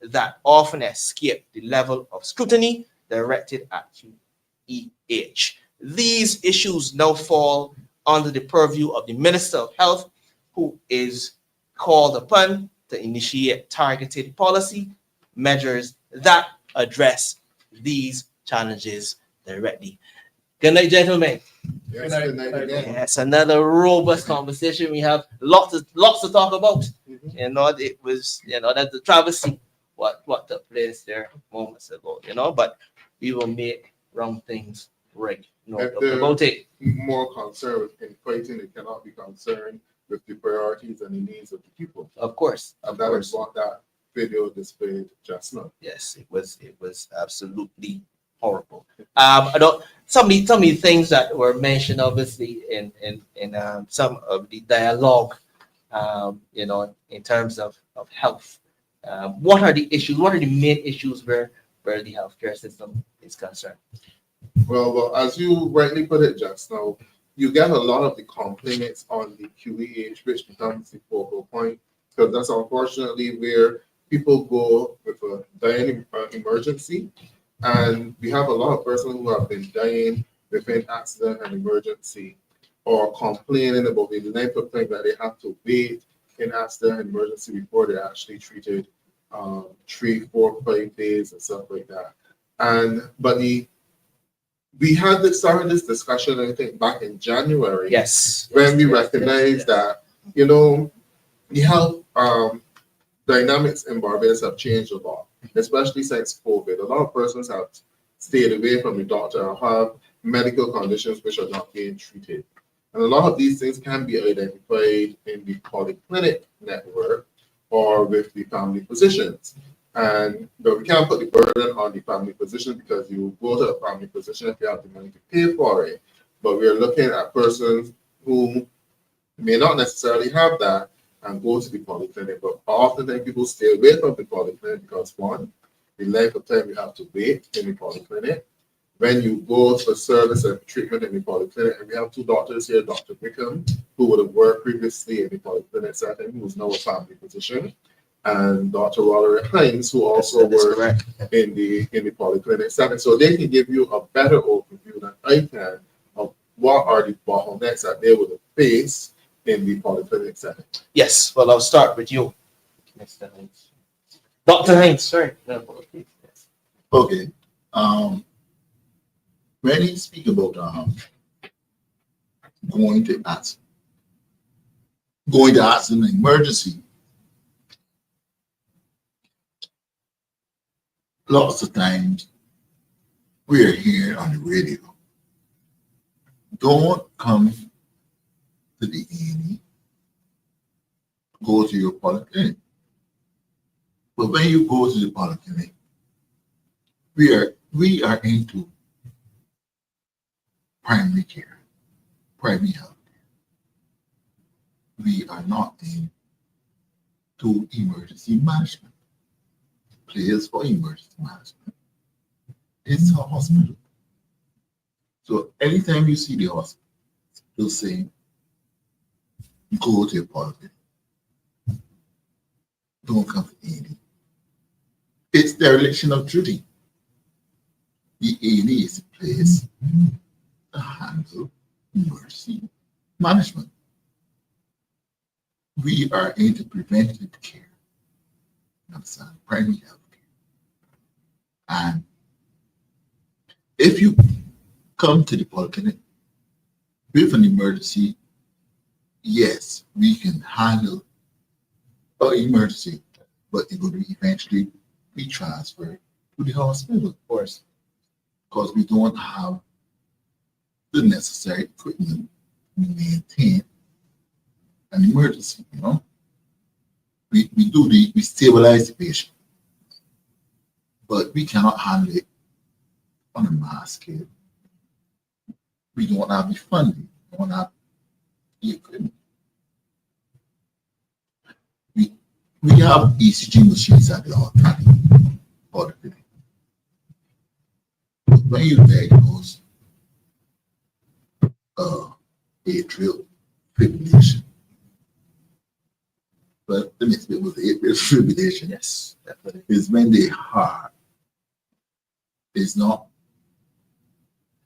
that often escape the level of scrutiny directed at QEH. These issues now fall under the purview of the Minister of Health, who is called upon to initiate targeted policy measures that address these challenges directly. Good night, gentlemen. Yes, good night again. Yes, another robust conversation. We have lots to talk about. You know, it was, that's the travesty what took place there moments ago, but we will make wrong things right. No If doubt about it. more concerned with infighting, they cannot be concerned with the priorities and the needs of the people. Of course. And that is what that video displayed just now. Yes, it was absolutely horrible. I don't some of the things that were mentioned obviously in some of the dialogue, in terms of health. What are the issues? What are the main issues where the healthcare system is concerned? Well, as you rightly put it just now, you get a lot of the complaints on the QEH, which becomes the focal point, because that's unfortunately where people go with a dying emergency. And we have a lot of persons who have been dying within accident and emergency, or complaining about the length of time that they have to wait in accident and emergency before they're actually treated, 3, 4, 5 days and stuff like that. We had started this discussion, I think, back in January. Yes. When we recognized that, the health dynamics in Barbados have changed a lot, especially since COVID. A lot of persons have stayed away from the doctor or have medical conditions which are not being treated. And a lot of these things can be identified in the polyclinic network or with the family physicians. But we can't put the burden on the family physician, because you go to a family physician if you have the money to pay for it. But we're looking at persons who may not necessarily have that and go to the polyclinic. But oftentimes people stay away from the polyclinic because, one, the length of time you have to wait in the polyclinic. When you go for service and treatment in the polyclinic, and we have two doctors here, Dr. Wickham, who would have worked previously in the polyclinic setting, who is now a family physician, and Dr. Rolerick Hinds, who also works in the polyclinic setting. So they can give you a better overview than I can of what are the bottlenecks that they would have faced in the polyclinic setting. Yes. Well, I'll start with you, Mr. Hinds. Dr. Hinds, sorry. Okay. When you speak about going to accident and emergency, lots of times we're hearing on the radio, don't come to the A&E, go to your polyclinic. But when you go to the polyclinic, we are into primary care, primary health care. We are not into emergency management. Place for emergency management. It's a hospital. So anytime you see the hospital, they'll say, go to a polyclinic. Don't come to A&E. It's dereliction of duty. the A&E is a place to handle emergency management. We are into preventive care, understand, primary health care. And if you come to the polyclinic with an emergency, yes, we can handle an emergency, but it will eventually be transferred to the hospital, of course, because we don't have the necessary equipment to maintain an emergency, you know. We stabilize the patient, but we cannot handle it on a mass scale. We don't have the funding, we don't have the equipment. We have ECG machines at the orthopedic. When you diagnose atrial fibrillation, but let me explain what the atrial fibrillation Yes, definitely. is when the heart is not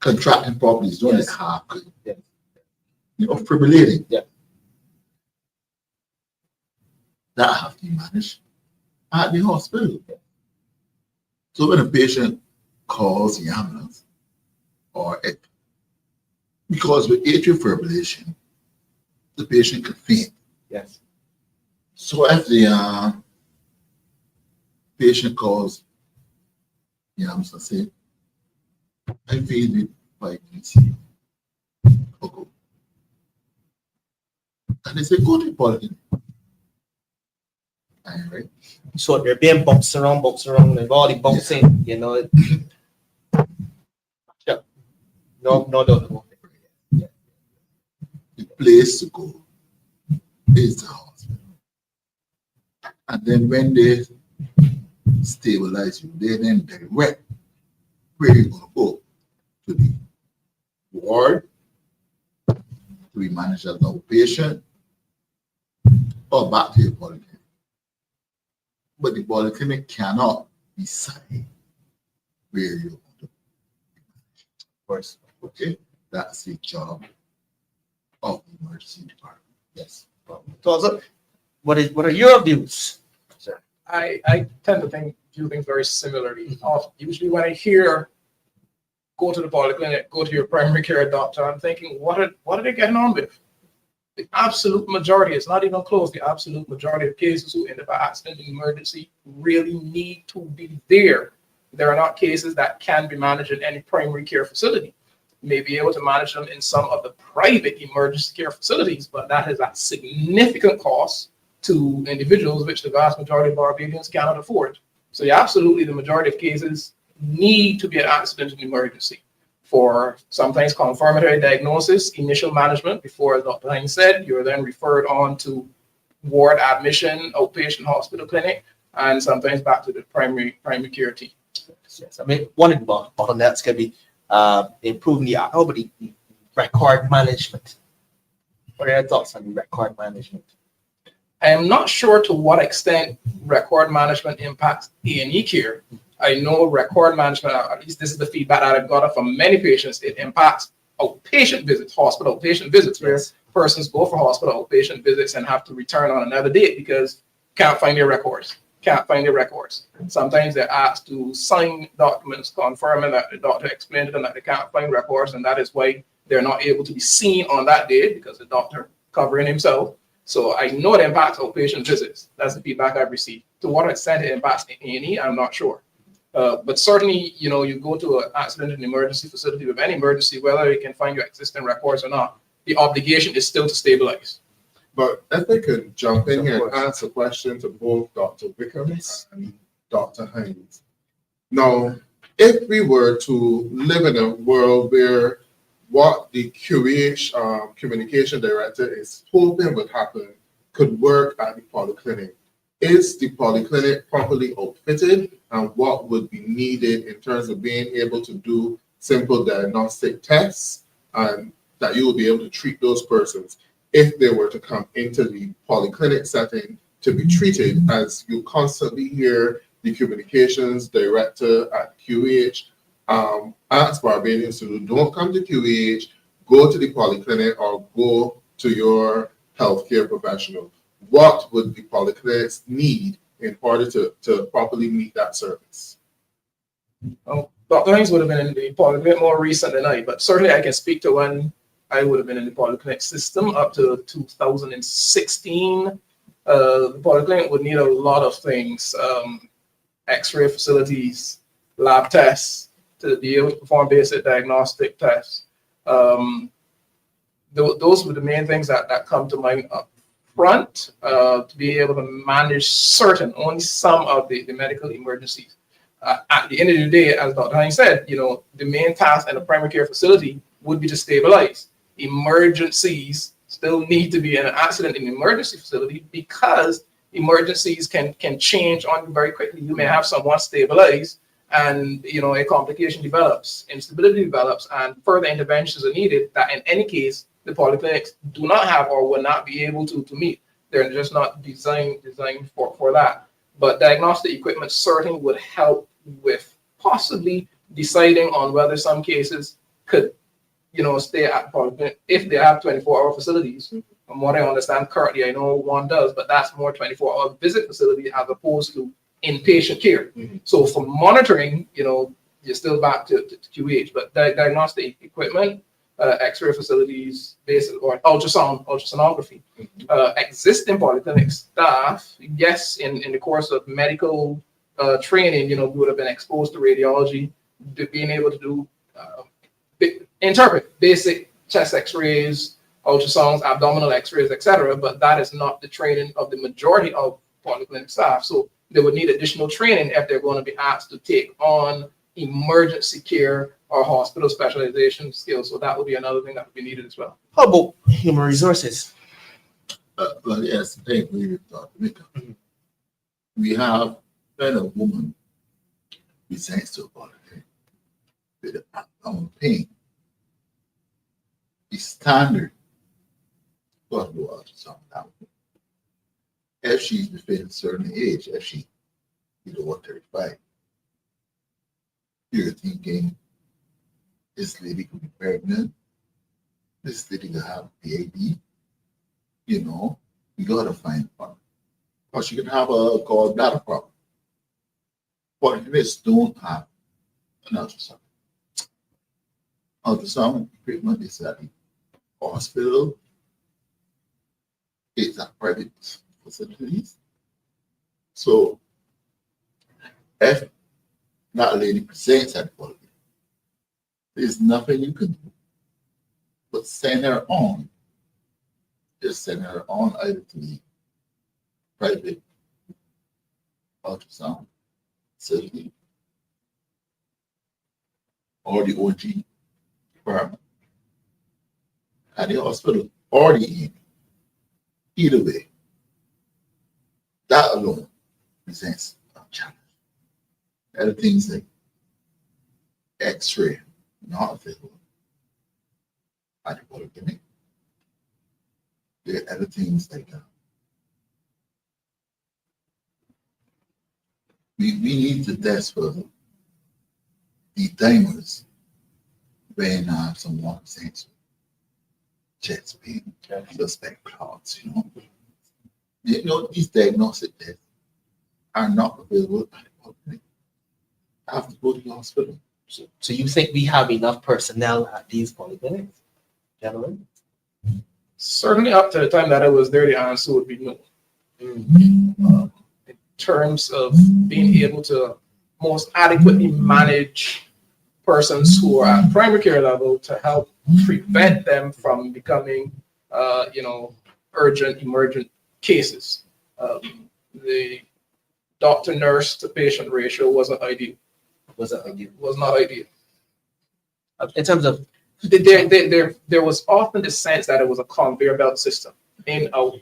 contracting properly, it's doing Yes. the heart, Yes. you know, fibrillating. Yeah. That have to be managed at the hospital. So when a patient calls the ambulance, because with atrial fibrillation, the patient can faint. Yes. So if the patient calls the ambulance and say, I feel with 5 minutes. Okay. And they say, go to the polyclinic. Right? So they're being bounced around, they've already bouncing, you know. Yeah. No doubt about it. Yeah. The place to go is the hospital. And then when they stabilize you, they then direct where you're going to go, to the ward, to be managed as an outpatient, or back to your polyclinic. But the polyclinic cannot decide where you're going to be managed. Of course. Okay? That's the job of the emergency department. Yes. So, what are your views, sir? I tend to view things very similarly. Usually when I hear go to the polyclinic, go to your primary care doctor, I'm thinking, what are they getting on with? The absolute majority, it's not even close, the absolute majority of cases who end up at accident and emergency really need to be there. There are not cases that can be managed in any primary care facility. You may be able to manage them in some of the private emergency care facilities, but that is at significant cost to individuals, which the vast majority of our Barbadians cannot afford. So yeah, absolutely, the majority of cases need to be an accident and emergency for sometimes confirmatory diagnosis, initial management. Before, as Dr. Hinds said, you're then referred on to ward admission, outpatient hospital clinic, and sometimes back to the primary care team. Yes. I mean, one of the bottlenecks can be improving the record management. What are your thoughts on the record management? I am not sure to what extent record management impacts A&E care. I know record management, at least this is the feedback that I've got from many patients, it impacts outpatient visits, hospital outpatient visits, where persons go for hospital outpatient visits and have to return on another date because can't find their records. Sometimes they're asked to sign documents confirming that the doctor explained to them that they can't find records, and that is why they're not able to be seen on that day because the doctor covering himself. So I know it impacts outpatient visits. That's the feedback I've received. To what extent it impacts A&E, I'm not sure. But certainly, you know, you go to an accident and emergency facility with any emergency, whether you can find your existing records or not, the obligation is still to stabilize. But if I could jump in here and ask a question to both Dr. Wickens and Dr. Hinds. Now, if we were to live in a world where what the QH communication director is hoping would happen could work at the polyclinic, is the polyclinic properly outfitted, and what would be needed in terms of being able to do simple diagnostic tests and that you will be able to treat those persons if they were to come into the polyclinic setting to be treated, as you constantly hear the communications director at QH ask Barbadians to do. Don't come to QH, go to the polyclinic or go to your healthcare professional. What would the polyclinics need in order to properly meet that service? Dr. Hinds would have been in the polyclinic more recent than I, but certainly I can speak to when I would have been in the polyclinic system up to 2016. The polyclinic would need a lot of things, X-ray facilities, lab tests to be able to perform basic diagnostic tests. Those were the main things that come to mind up front, to be able to manage only some of the medical emergencies. At the end of the day, as Dr. Hinds said, the main task in a primary care facility would be to stabilize. Emergencies still need to be an accident in an emergency facility because emergencies can change on you very quickly. You may have someone stabilized and a complication develops, instability develops, and further interventions are needed that in any case the polyclinics do not have or will not be able to meet. They're just not designed for that. But diagnostic equipment certainly would help with possibly deciding on whether some cases could stay at polyclinic if they have 24-hour facilities. From what I understand currently, I know one does, but that's more 24-hour visit facility as opposed to inpatient care. So for monitoring, you're still back to QH, but diagnostic equipment, X-ray facilities, basic or ultrasonography, existing polyclinic staff, yes, in the course of medical training, we would have been exposed to radiology, being able to do interpret basic chest X-rays, ultrasounds, abdominal X-rays, etc. But that is not the training of the majority of polyclinic staff. So they would need additional training if they're going to be asked to take on emergency care or hospital specialization skills. So that would be another thing that would be needed as well. How about human resources? Well, yes, I agree with Dr. Mika. We have when a woman presents to a polyclinic with abdominal pain, the standard for the ultrasound now. If she's within a certain age, if she below 35, you're thinking this lady could be pregnant, this lady could have a baby, we gotta find a problem. Or she can have a gallbladder problem. Polyclinics don't have an ultrasound. Ultrasound equipment is at the hospital, it's at private facilities. So if that lady presents at the polyclinic, there's nothing you can do but send her on. Just send her on either to the private ultrasound facility or the OG department at the hospital or the ED. Either way, that alone presents a challenge. Other things like X-ray, not available at the polyclinic. There are other things like we need to test for the timers when someone presents chest pain, suspect clots, these diagnostic tests are not available at the polyclinic. I have to go to the hospital. So you think we have enough personnel at these polyclinics, gentlemen? Certainly up to the time that I was there, the answer would be no. In terms of being able to most adequately manage persons who are at primary care level to help prevent them from becoming, urgent, emergent cases. The doctor-nurse to patient ratio wasn't ideal. Was not ideal. In terms of there was often the sense that it was a conveyor belt system. In out,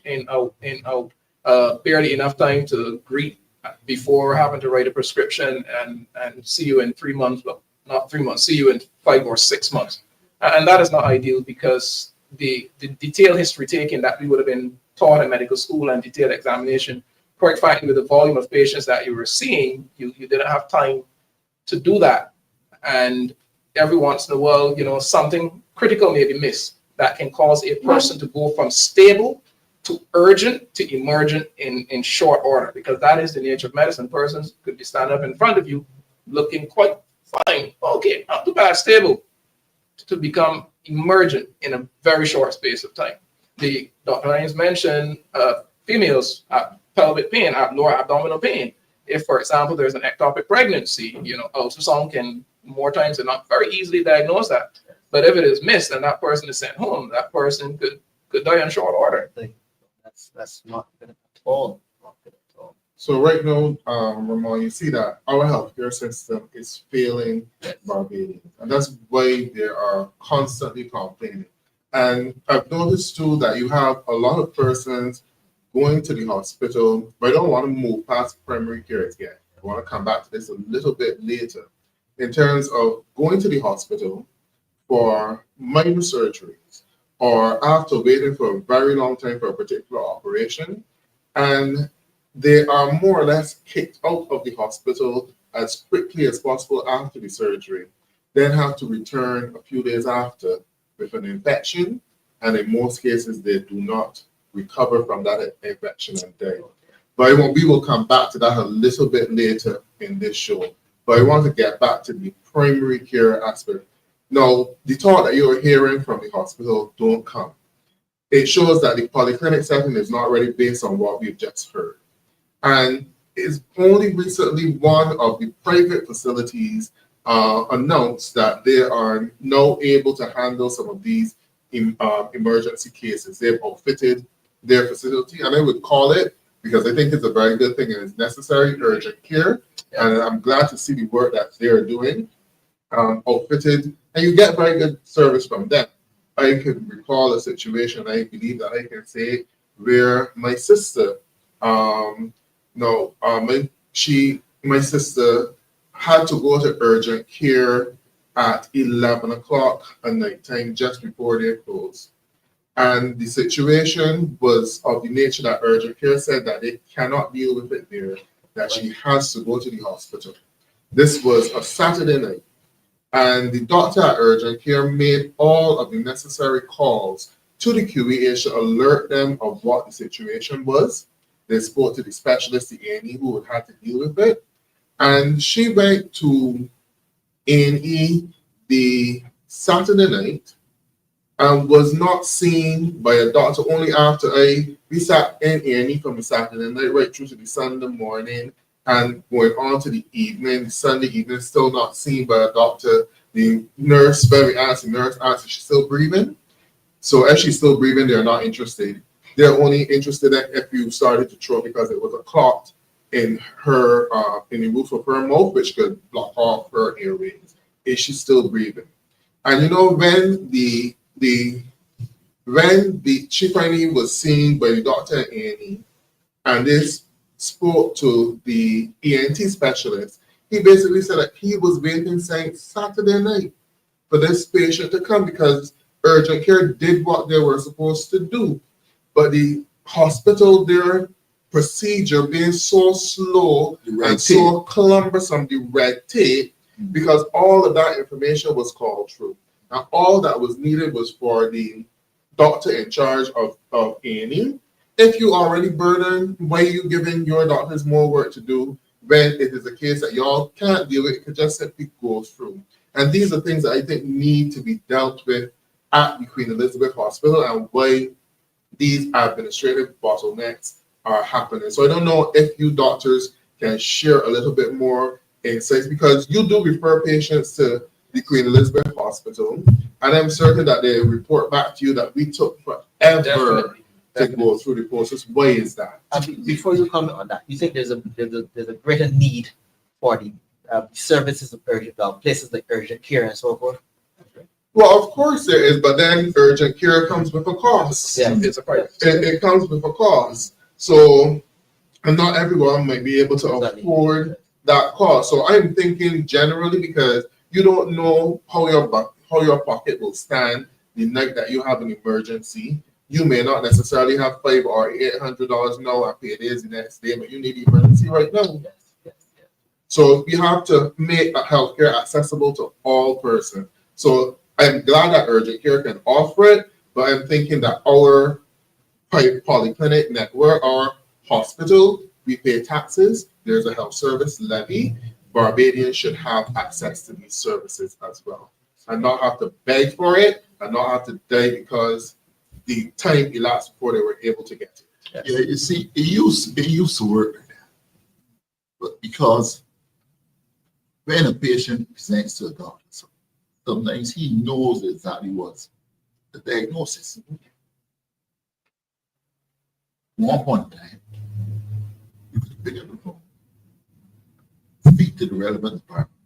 barely enough time to greet before having to write a prescription and see you in 3 months. Well, not 3 months. See you in 5 or 6 months, and that is not ideal because the detailed history taking that we would have been taught in medical school and detailed examination, quite frankly, with the volume of patients that you were seeing, you didn't have time to do that And every once in a while, you know, something critical may be missed that can cause a person to go from stable to urgent to emergent in short order, because that is the nature of medicine. Persons could be standing up in front of you looking quite fine, okay, not too bad, stable, to become emergent in a very short space of time. Dr. Hinds mentioned females have pelvic pain, have lower abdominal pain. If, for example, there's an ectopic pregnancy, you know, ultrasound can more times than not very easily diagnose that. But if it is missed and that person is sent home, that person could die in short order. That's not good at all. Not good at all. So right now, Ramon, you see that our healthcare system is failing Barbadians, and that's why they are constantly complaining. And I've noticed too that you have a lot of persons going to the hospital, but I don't want to move past primary care yet. I want to come back to this a little bit later. In terms of going to the hospital for minor surgeries, or after waiting for a very long time for a particular operation, and they are more or less kicked out of the hospital as quickly as possible after the surgery, then have to return a few days after with an infection, and in most cases they do not recover from that infection and die. But we will come back to that a little bit later in this show. But I want to get back to the primary care aspect. Now, the talk that you're hearing from the hospital don't come. It shows that the polyclinic setting is not really based on what we've just heard. And it's only recently one of the private facilities announced that they are now able to handle some of these emergency cases. They've outfitted their facility, and I would call it, because I think it's a very good thing and it's necessary, urgent care. And I'm glad to see the work that they're doing, outfitted, and you get very good service from them. I can recall a situation, I believe that I can say, where my sister, my sister had to go to urgent care at 11 o'clock at night time, just before they closed. And the situation was of the nature that urgent care said that they cannot deal with it there, that she has to go to the hospital. This was a Saturday night. And the doctor at urgent care made all of the necessary calls to the QEH to alert them of what the situation was. They spoke to the specialist, the A&E, who would have to deal with it. And she went to A&E the Saturday night and was not seen by a doctor only after we sat in A&E from the Saturday night right through to the Sunday morning and going on to the evening, Sunday evening, still not seen by a doctor. The nurse, when we asked, the nurse asked if she's still breathing. So if she's still breathing, they're not interested. They're only interested in if you started to throw, because it was a clot in her, in the roof of her mouth, which could block off her airways. Is she still breathing? And you know, when she finally was seen by the doctor at A&E, and this spoke to the ENT specialist, he basically said that he was waiting since Saturday night for this patient to come, because urgent care did what they were supposed to do. But the hospital, their procedure being so slow and so cumbersome, the red tape, because all of that information was called through. Now, all that was needed was for the doctor in charge of A&E. If you already burdened, why are you giving your doctors more work to do when it is a case that y'all can't deal with? It could just simply go through. And these are things that I think need to be dealt with at the Queen Elizabeth Hospital, and why these administrative bottlenecks are happening. So I don't know if you doctors can share a little bit more insights, because you do refer patients to the Queen Elizabeth Hospital, and I'm certain that they report back to you that we took forever to go through the process. Why is that? Before you comment on that, you think there's a greater need for the services of urgent, places like urgent care and so forth? Well, of course there is, but then urgent care comes with a cost. Yeah, It's a price. It comes with a cost. So, and not everyone might be able to afford that cost. So I'm thinking generally, because you don't know how your pocket will stand the night that you have an emergency. You may not necessarily have $500 or $800 now and pay days the next day, but you need emergency right now. Yes. So we have to make healthcare accessible to all persons. So I'm glad that urgent care can offer it, but I'm thinking that our polyclinic network, our hospital, we pay taxes. There's a health service levy. Barbadians should have access to these services as well, and not have to beg for it, and not have to die because the time elapsed before they were able to get it. Yeah, you see, it used to work like that. But because when a patient presents to a doctor, sometimes he knows exactly what's the diagnosis. One point in time, you could pick up the phone, speak to the relevant department,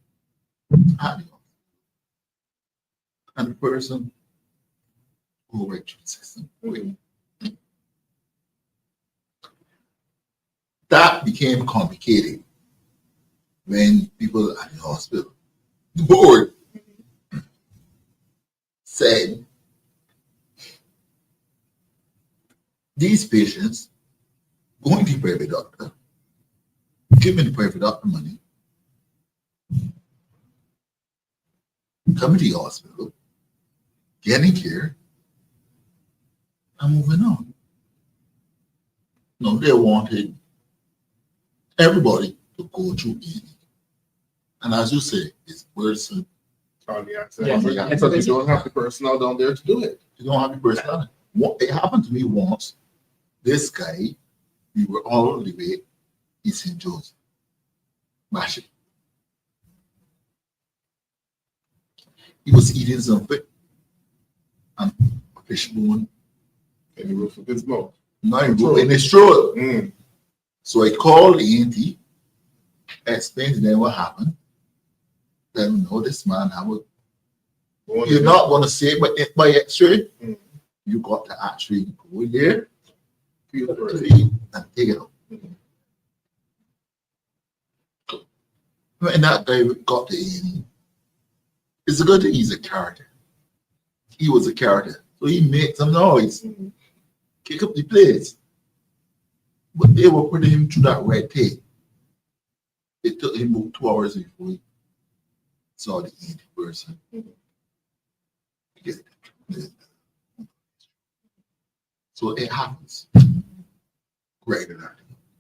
and the person go right through the system. That became complicated when people at the hospital, the board said, these patients going to the private doctor, giving the private doctor money, coming to the hospital, getting care, and moving on. No, they wanted everybody to go through it. And as you say, it's person. On the access. Yeah. Because you don't have the personnel down there to do it. You don't have the personality. It happened to me once. This guy, we were all the way in St. Joseph, Mashi. He was eating something and a fish bone. And the roof of his mouth. Now in his throat. So I called the ENT, explained to them what happened. Then know this man, you're not going to say by X-ray. You got to actually go in there, feel the and take it out. When that guy got to A&E, it's a good thing he's a character. He was a character. So he made some noise, kick up the place. But they were putting him through that red tape. It took him about 2 hours before he saw the 80 person. So it happens regularly.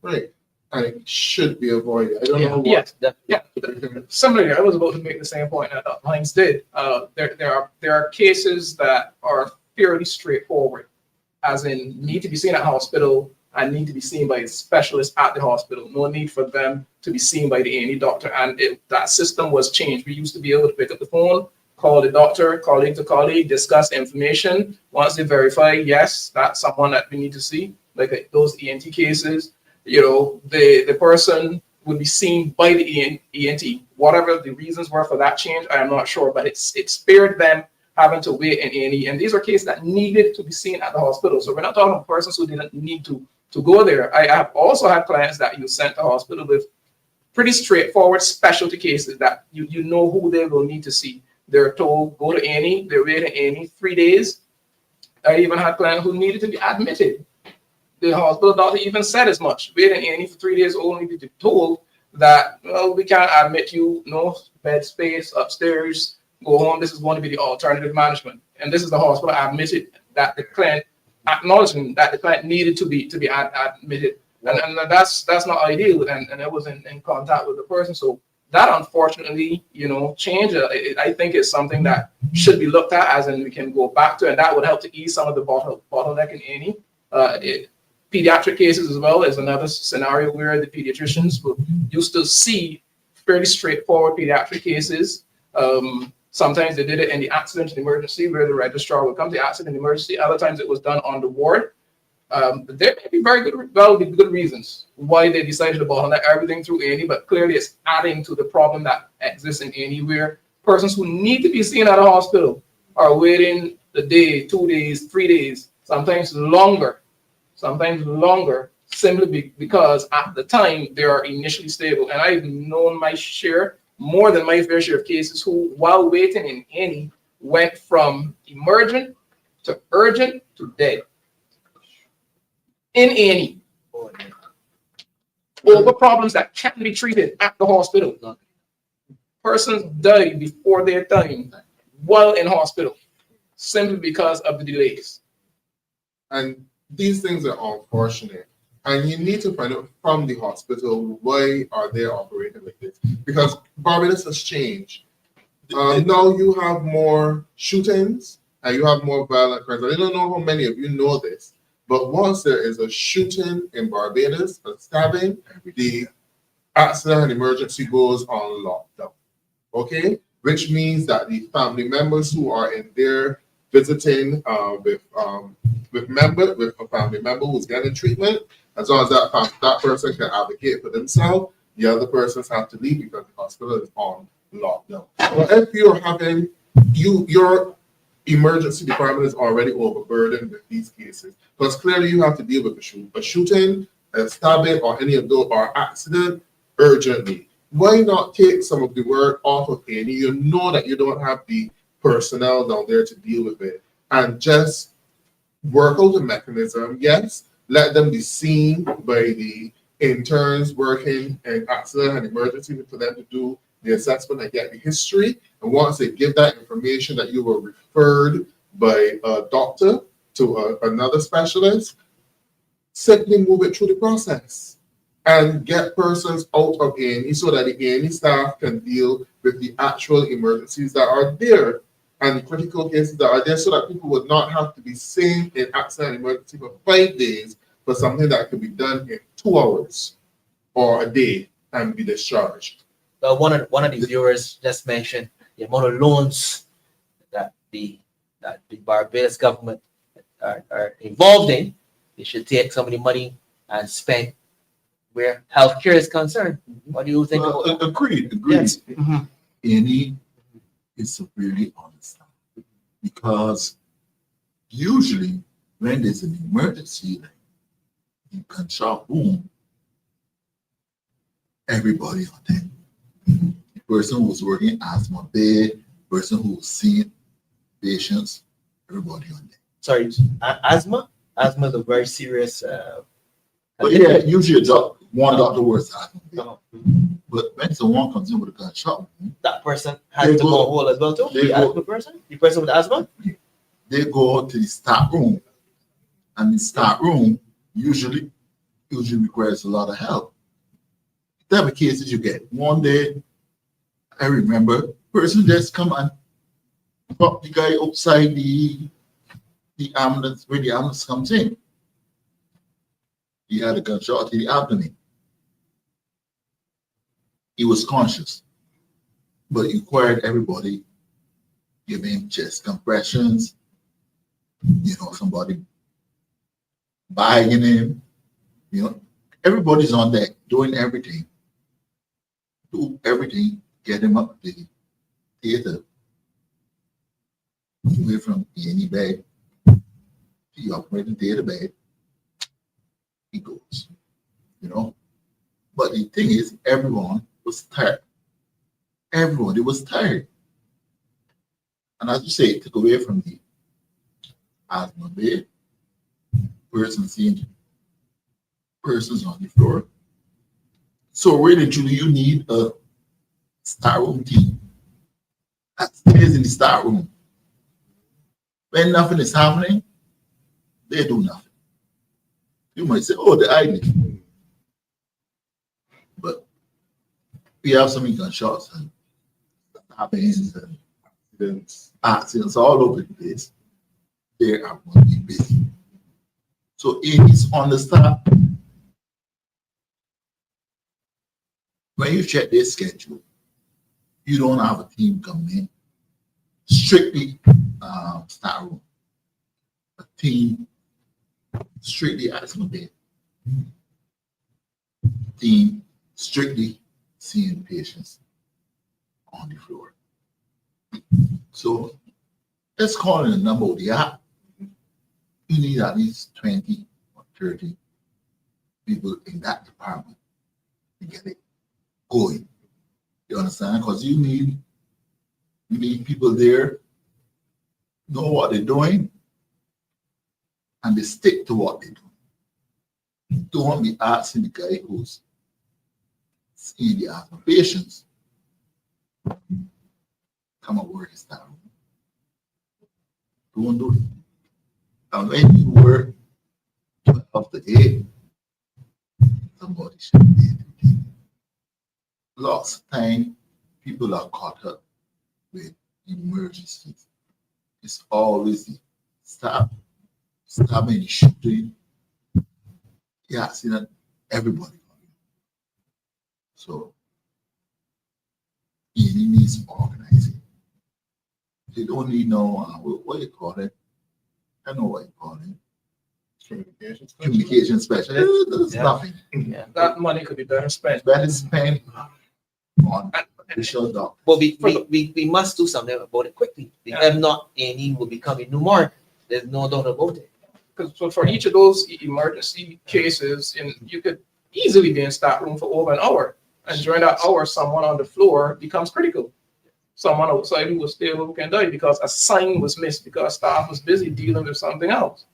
Right. And it should be avoided. I don't know what. Yes, similarly, I was about to make the same point that Dr. Hinds did. There are cases that are fairly straightforward, as in need to be seen at hospital and need to be seen by a specialist at the hospital. No need for them to be seen by the A&E doctor. And that system was changed. We used to be able to pick up the phone, call the doctor, colleague to colleague, discuss information. Once they verify, yes, that's someone that we need to see, like those ENT cases. You know, the person would be seen by the ENT. Whatever the reasons were for that change, I am not sure, but it spared them having to wait in A&E. And these are cases that needed to be seen at the hospital. So we're not talking about persons who didn't need to go there. I have also had clients that you sent to hospital with pretty straightforward specialty cases that you know who they will need to see. They're told, go to A&E, they're waiting A&E 3 days. I even had clients who needed to be admitted. The hospital doctor even said as much. Waiting A&E for 3 days only to be told that, well, we can't admit you, no bed space upstairs, go home. This is going to be the alternative management. And this is the hospital admitted that the client, acknowledging that the client needed to be admitted. And that's not ideal. And I was in contact with the person. So that, unfortunately, change, I think is something that should be looked at, as in we can go back to, and that would help to ease some of the bottleneck in A&E. Pediatric cases as well is another scenario where the pediatricians used to see fairly straightforward pediatric cases. Sometimes they did it in the accident and emergency where the registrar would come to accident and emergency. Other times it was done on the ward. There may be good reasons why they decided to bottleneck everything through A&E, but clearly it's adding to the problem that exists in A&E where persons who need to be seen at a hospital are waiting a day, 2 days, 3 days, sometimes longer, simply because at the time they are initially stable. And I've known more than my fair share of cases who, while waiting in A&E, went from emergent to urgent to dead in A&E. over problems that can't be treated at the hospital. Persons die before their time while in hospital simply because of the delays. And these things are unfortunate. And you need to find out from the hospital why are they operating like this. Because Barbados has changed. Now you have more shootings and you have more violent crimes. I don't know how many of you know this, but once there is a shooting in Barbados, a stabbing, the accident and emergency goes on lockdown. Okay? Which means that the family members who are in there visiting with a family member who's getting treatment, as long as that person can advocate for themselves, the other persons have to leave because the hospital is on lockdown. But if you're having your emergency department is already overburdened with these cases, because clearly you have to deal with a shooting, a stabbing, or any of those, or accident urgently. Why not take some of the work off of any? You know that you don't have the personnel down there to deal with it, and just work out a mechanism. Yes, let them be seen by the interns working in accident and emergency for them to do the assessment and get the history. And once they give that information that you were referred by a doctor to another specialist, simply move it through the process and get persons out of A&E so that the A&E staff can deal with the actual emergencies that are there and the critical cases that are there, so that people would not have to be seen in accident and emergency for 5 days for something that could be done in 2 hours or a day and be discharged. Well, one of the viewers just mentioned the amount of loans that the Barbados government are involved in. They should take some of the money and spend where healthcare is concerned. What do you think about that? Agreed. Yes. A&E is severely understaffed because usually when there's an emergency, like in gunshot wound, everybody on them. The person who's working asthma bed, person who's seeing patients, everybody on them. Sorry, asthma? Asthma is a very serious. But yeah, usually one doctor works asthma bed. No. But when someone comes in with a gunshot wound, That person has to go whole as well too. The asthma person, the person with asthma. they go to the start room, and the start room usually requires a lot of help. The type of cases you get. One day, I remember, person just come and drop the guy outside the ambulance where the ambulance comes in. He had a gunshot to the abdomen. He was conscious, but it required everybody giving chest compressions, somebody bagging him, everybody's on deck doing everything. Do everything, get him up to the theater, away from any bed, the operating theater bed, he goes, But the thing is, everyone was tired. Everybody was tired. And as you say, it took away from the asthma bed, persons seeing persons on the floor. So really, truly, you need a start room team that stays in the start room. When nothing is happening, they do nothing. You might say, oh, the idling. But we have so many gunshots and stabbings and accidents all over the place. They are going to be busy. So it is understaffed. When you check their schedule, you don't have a team coming in strictly start room. A team strictly asthma bed. Team strictly seeing patients on the floor. So let's call it a number of the app. You need at least 20 or 30 people in that department to get it going. You understand? Because you need people there, know what they're doing, and they stick to what they do. Don't be asking the guy who's see the occupations, come and work in that room. Don't do it. And when you work 12 to 8, somebody should be able to do it. Lots of time, people are caught up with emergencies. It's always the stabbing, shooting, the accident, everybody. So, it needs organizing. They don't need what you call it. I know what you call it. Communication specialist. There's nothing. Yeah. That money could be better spent. Better spent on additional doctors. But we must do something about it quickly. If not, any will become a new mark. There's no doubt about it. Because for each of those emergency cases, you could easily be in that room for over an hour. And during that hour, someone on the floor becomes critical. Someone outside who was still can die because a sign was missed because staff was busy dealing with something else.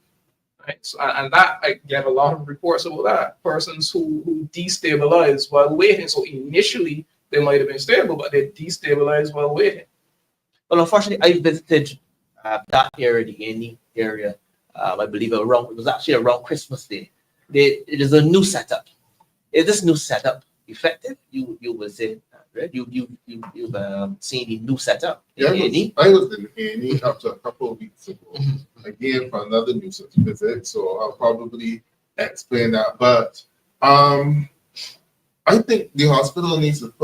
Right? So, and that I get a lot of reports about that. Persons who destabilize while waiting. So initially they might have been stable, but they destabilize while waiting. Well, unfortunately, I visited that area, the A&E area. I believe it was actually around Christmas Day. It is a new setup. Is this new setup effective? You will say, right? You've seen the new setup in A&E? I was in A&E up to a couple of weeks ago, again for another nuisance visit. So I'll probably explain that. But I think the hospital needs to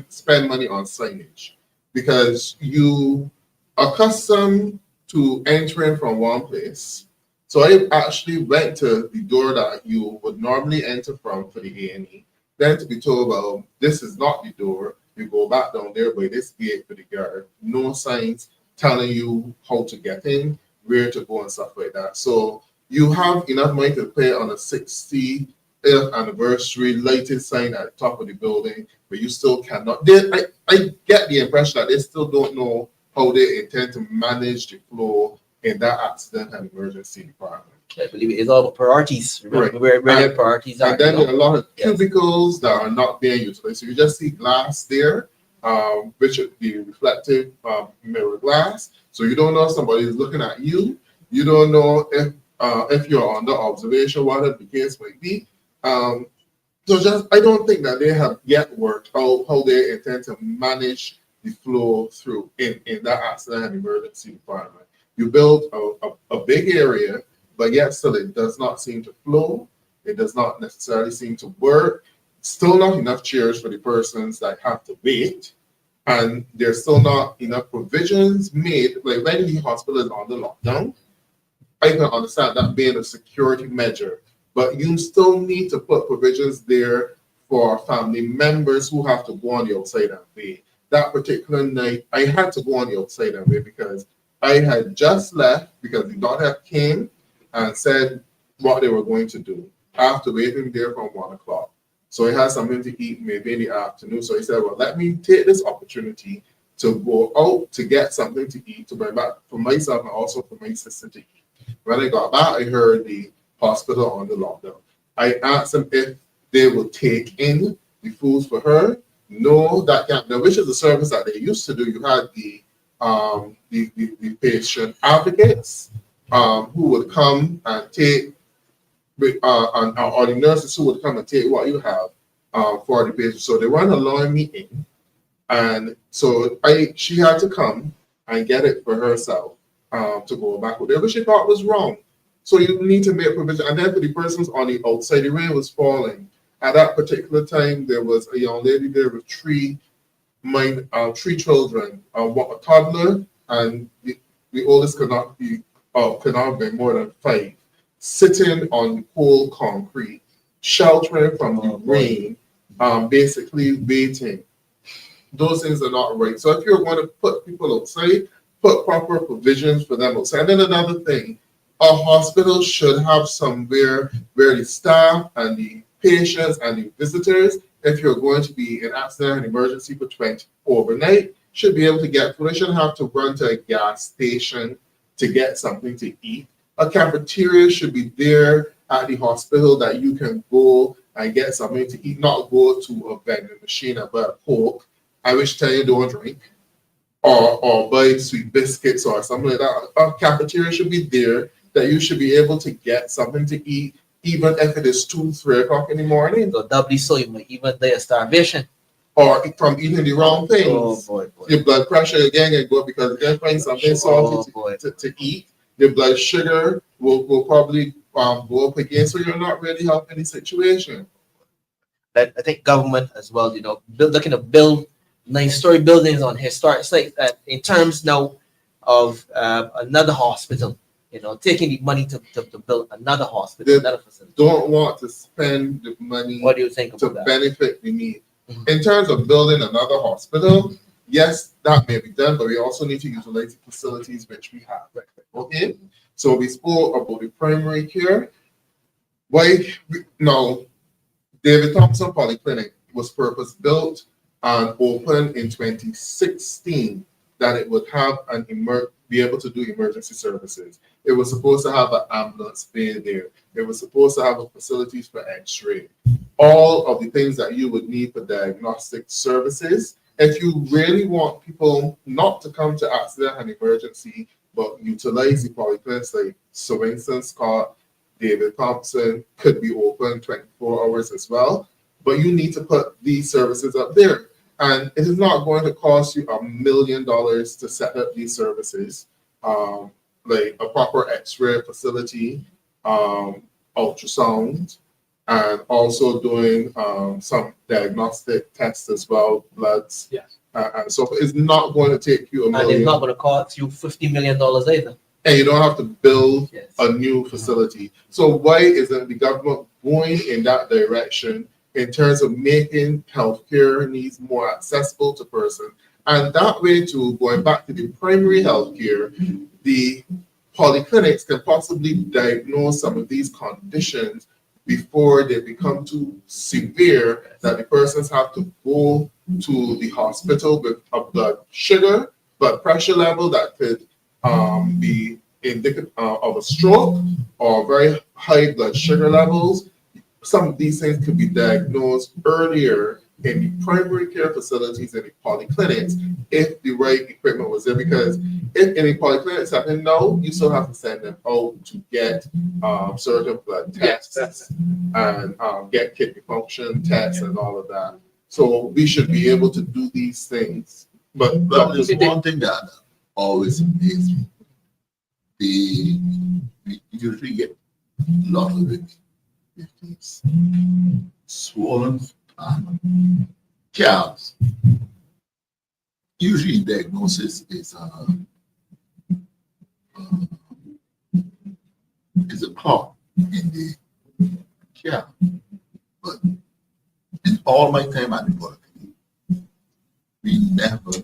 spend money on signage because you are accustomed to entering from one place. So I actually went to the door that you would normally enter from for the A&E. Then to be told, well, this is not the door. You go back down there by this gate for the guard. No signs telling you how to get in, where to go and stuff like that. So you have enough money to pay on a 60th anniversary lighted sign at the top of the building, but you still cannot. I get the impression that they still don't know how they intend to manage the flow in that accident and emergency department. I believe it is all about priorities. Right. Where their priorities are. And then there are a lot of cubicles that are not being utilized. So you just see glass there, which would be reflective mirror glass. So you don't know if somebody is looking at you. You don't know if you're under observation, whatever the case might be. So I don't think that they have yet worked out how they intend to manage the flow through in that accident and emergency department. You build a big area, but yet still it does not seem to flow. It does not necessarily seem to work. Still not enough chairs for the persons that have to wait. And there's still not enough provisions made. Like when the hospital is under lockdown, I can understand that being a security measure, but you still need to put provisions there for family members who have to go on the outside and wait. That particular night, I had to go on the outside and wait because I had just left because the doctor came and said what they were going to do after waiting there from 1 o'clock. So he had something to eat maybe in the afternoon. So he said, well, let me take this opportunity to go out to get something to eat, to bring back for myself and also for my sister to eat. When I got back, I heard the hospital on the lockdown. I asked them if they would take in the foods for her. No, that can't. Now, which is the service that they used to do. You had the patient advocates who would come and take, or the nurses who would come and take what you have for the patient. So they weren't allowing me in, and so she had to come and get it for herself to go back with it, which she thought was wrong. So you need to make provision. And then for the persons on the outside, the rain was falling. At that particular time, there was a young lady there with three children, a toddler, and the oldest could not be more than 5, sitting on the cold concrete, sheltering from the rain, basically waiting. Those things are not right. So if you're going to put people outside, put proper provisions for them outside. And then another thing, a hospital should have somewhere where the staff and the patients and the visitors, if you're going to be in accident and emergency for 20 overnight, should be able to get food. They shouldn't have to run to a gas station to get something to eat. A cafeteria should be there at the hospital that you can go and get something to eat, not go to a vending machine and buy a Coke, I wish tell you don't drink, or buy sweet biscuits or something like that. A cafeteria should be there that you should be able to get something to eat, even if it is 2, 3 o'clock in the morning. So doubly so, you might even die of starvation. Or from eating the wrong things. Oh boy. Your blood pressure again can go up because you find something salty to eat. Your blood sugar will probably go up again, so you're not really helping the situation. I think government as well, looking to build 9-story buildings on historic sites. In terms now of another hospital, taking the money to build another hospital, another facility. Don't want to spend the money. What do you think to about that? benefit the need? In terms of building another hospital, yes, that may be done, but we also need to utilize the facilities which we have. Okay, so we spoke about the primary care. Now, David Thompson Polyclinic was purpose built and opened in 2016 that it would have be able to do emergency services. It was supposed to have an ambulance bay there. It was supposed to have a facilities for X-ray. All of the things that you would need for diagnostic services. If you really want people not to come to accident and emergency, but utilize the polyclinics like Swinson, Scott, David Thompson could be open 24 hours as well. But you need to put these services up there. And it is not going to cost you $1 million to set up these services, like a proper X-ray facility, ultrasound, and also doing some diagnostic tests as well, bloods. Yes. And so it's not going to take you $1 million. And it's not going to cost you $50 million either. And you don't have to build a new facility. So why isn't the government going in that direction in terms of making healthcare needs more accessible to person? And that way too, going back to the primary healthcare, the polyclinics can possibly diagnose some of these conditions before they become too severe that the persons have to go to the hospital with a blood pressure level that could be indicative of a stroke or very high blood sugar levels. Some of these things could be diagnosed earlier in the primary care facilities and the polyclinics if the right equipment was there. Because if any polyclinics happen now, you still have to send them out to get certain blood tests and get kidney function tests and all of that. So we should be able to do these things. But there's one thing that always amazes me. We usually get a lot of it with these swollen calves. Usually diagnosis is a clot in the calf. But in all my time at the polyclinic, we never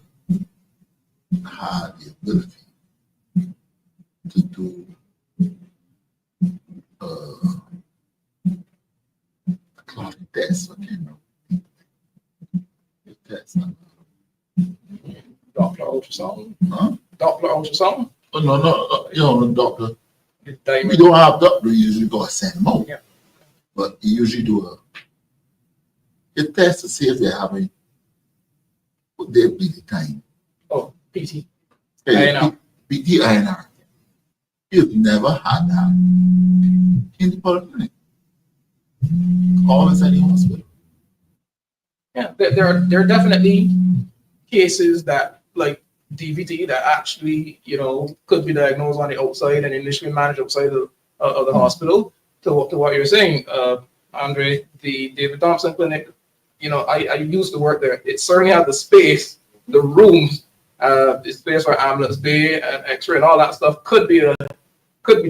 had the ability to do a clotting test. Doppler ultrasound. Huh? Doppler ultrasound. Oh, no, doctor. The We diamond. don't have doctor. We usually go send them out. Yeah. But you usually do a test to see if they're having what their bleeding time. Oh, PT. Hey, INR. PT INR. You've never had that in the polyclinic. Always at the hospital. Yeah, there are definitely cases that, like DVT, that actually, could be diagnosed on the outside and initially managed outside of the hospital. To what you're saying, Andre, the David Thompson Clinic, I used to work there. It certainly had the space, the rooms, the space for ambulance bay and X-ray and all that stuff could be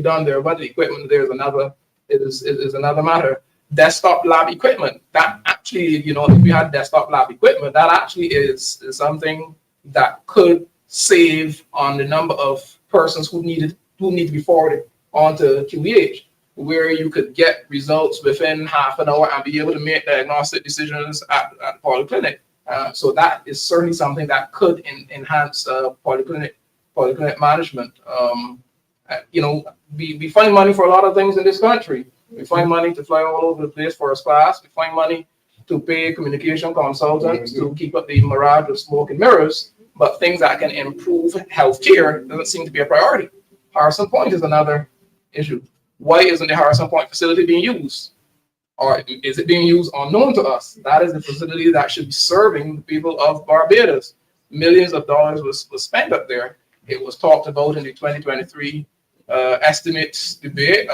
done there, but the equipment there is another matter. Desktop lab equipment, that actually, if we had desktop lab equipment, that actually is something that could save on the number of persons who need to be forwarded onto QEH, where you could get results within half an hour and be able to make diagnostic decisions at the polyclinic. So that is certainly something that could enhance polyclinic management. We find money for a lot of things in this country. We find money to fly all over the place first class. We find money to pay communication consultants to keep up the mirage of smoke and mirrors. But things that can improve healthcare doesn't seem to be a priority. Harrison Point is another issue. Why isn't the Harrison Point facility being used? Or is it being used unknown to us? That is the facility that should be serving the people of Barbados. Millions of dollars was spent up there. It was talked about in the 2023 estimates debate.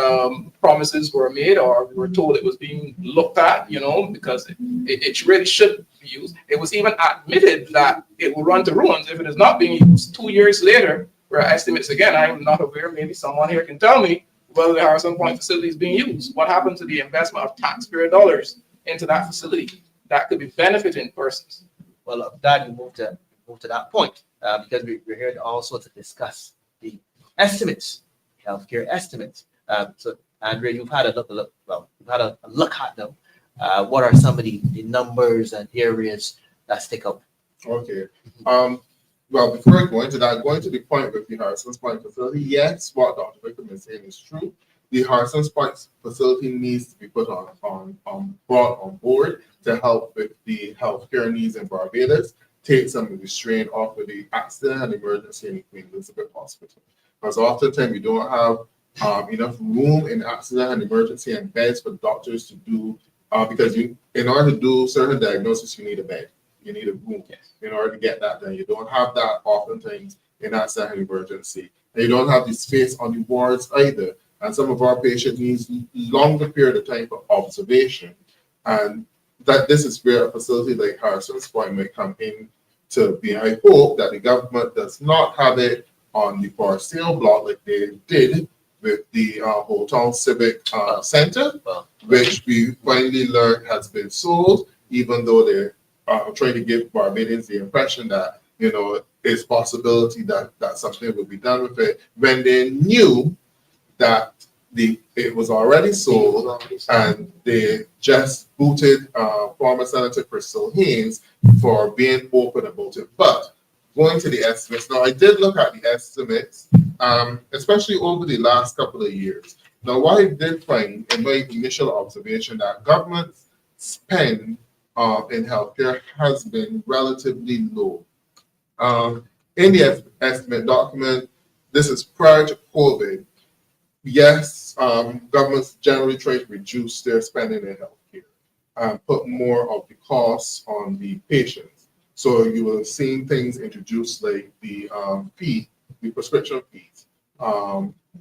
Promises were made, or we were told it was being looked at, because it really should be used. It was even admitted that it will run to ruins if it is not being used. 2 years later, where estimates, again, I am not aware, maybe someone here can tell me whether the Harrison Point facility is being used. What happened to the investment of taxpayer dollars into that facility that could be benefiting persons? Well, I'm glad you moved to that point because we're here also to discuss the estimates, healthcare estimates. So, Andrea, you've had a look at them. What are some of the numbers and areas that stick out? Okay. Well, before I go into that, going to the point with the Harrison's Point facility, yes, what Dr. Wickham is saying is true. The Harrison's Point facility needs to be put brought on board to help with the healthcare needs in Barbados, take some of the strain off of the accident and emergency in Queen Elizabeth Hospital. Because oftentimes we don't have enough room in accident and emergency and beds for doctors to do, because in order to do certain diagnosis, you need a bed. You need a room in order to get that done. You don't have that oftentimes in accident and emergency. And you don't have the space on the wards either. And some of our patients needs longer period of time for observation. And that this is where a facility like Harrison's Point may come in to be. I hope that the government does not have it on the for sale block like they did with the Hotel Civic Center, which we finally learned has been sold, even though they're trying to give Barbadians the impression that, it's possibility that something will be done with it, when they knew that it was already sold and they just booted former Senator Crystal Hinds for being open about it. But going to the estimates, now I did look at the estimates, especially over the last couple of years. Now, what I did find in my initial observation that government spend in healthcare has been relatively low. In the estimate document, this is prior to COVID. Yes, governments generally try to reduce their spending in healthcare and put more of the costs on the patients. So you will have seen things introduced like the prescription fees,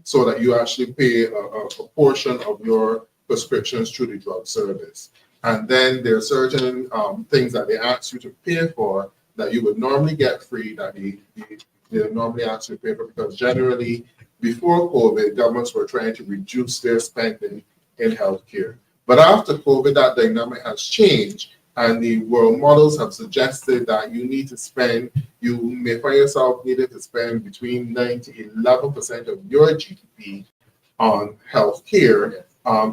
so that you actually pay a portion of your prescriptions through the drug service. And then there are certain things that they ask you to pay for that you would normally get free that they normally ask you to pay for, because generally before COVID, governments were trying to reduce their spending in healthcare. But after COVID, that dynamic has changed, and the world models have suggested that you may find yourself needing to spend between 9 to 11% of your GDP on healthcare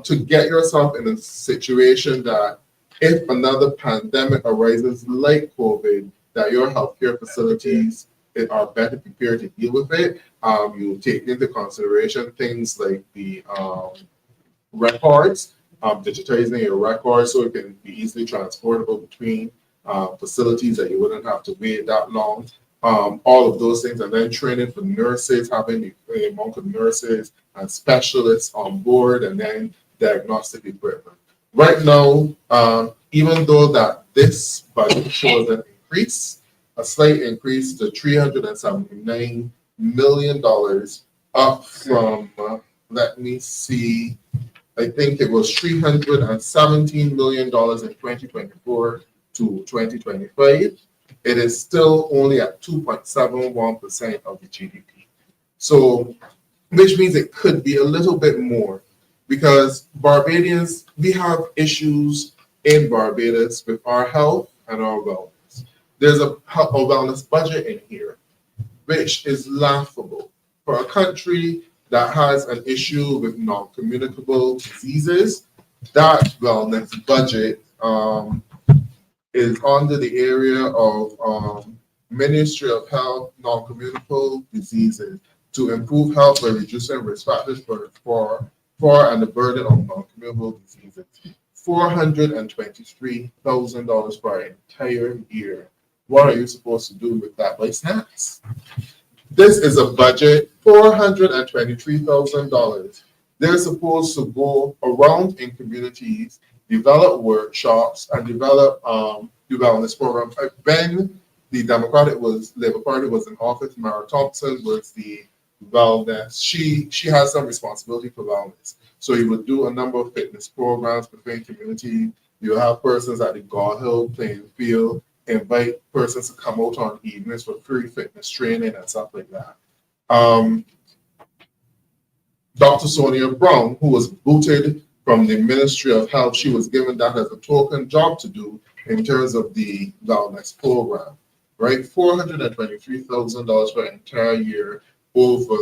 to get yourself in a situation that if another pandemic arises like COVID, that your healthcare facilities are better prepared to deal with it. You take into consideration things like the records, digitizing your records so it can be easily transportable between facilities that you wouldn't have to wait that long. All of those things, and then training for nurses, having the amount of nurses and specialists on board, and then diagnostic equipment. Right now, even though that this budget shows an increase, a slight increase to $379 million, up from, let me see, I think it was $317 million in 2024 to 2025. It is still only at 2.71% of the GDP. So, which means it could be a little bit more, because Barbadians, we have issues in Barbados with our health and our wellness. There's a wellness budget in here, which is laughable for a country that has an issue with non-communicable diseases. That wellness budget is under the area of Ministry of Health, non-communicable diseases, to improve health by reducing risk factors for and the burden of non-communicable diseases. $423,000 for an entire year. What are you supposed to do with that? Buy snacks. This is a budget, $423,000. They're supposed to go around in communities, develop workshops, and develop wellness programs. When the Labour Party was in office, Mara Thompson was the wellness. She has some responsibility for wellness. So you would do a number of fitness programs within community. You have persons at the God Hill playing field, invite persons to come out on evenings for free fitness training and stuff like that. Dr. Sonia Brown, who was booted from the Ministry of Health, she was given that as a token job to do in terms of the wellness program, right? $423,000 for an entire year over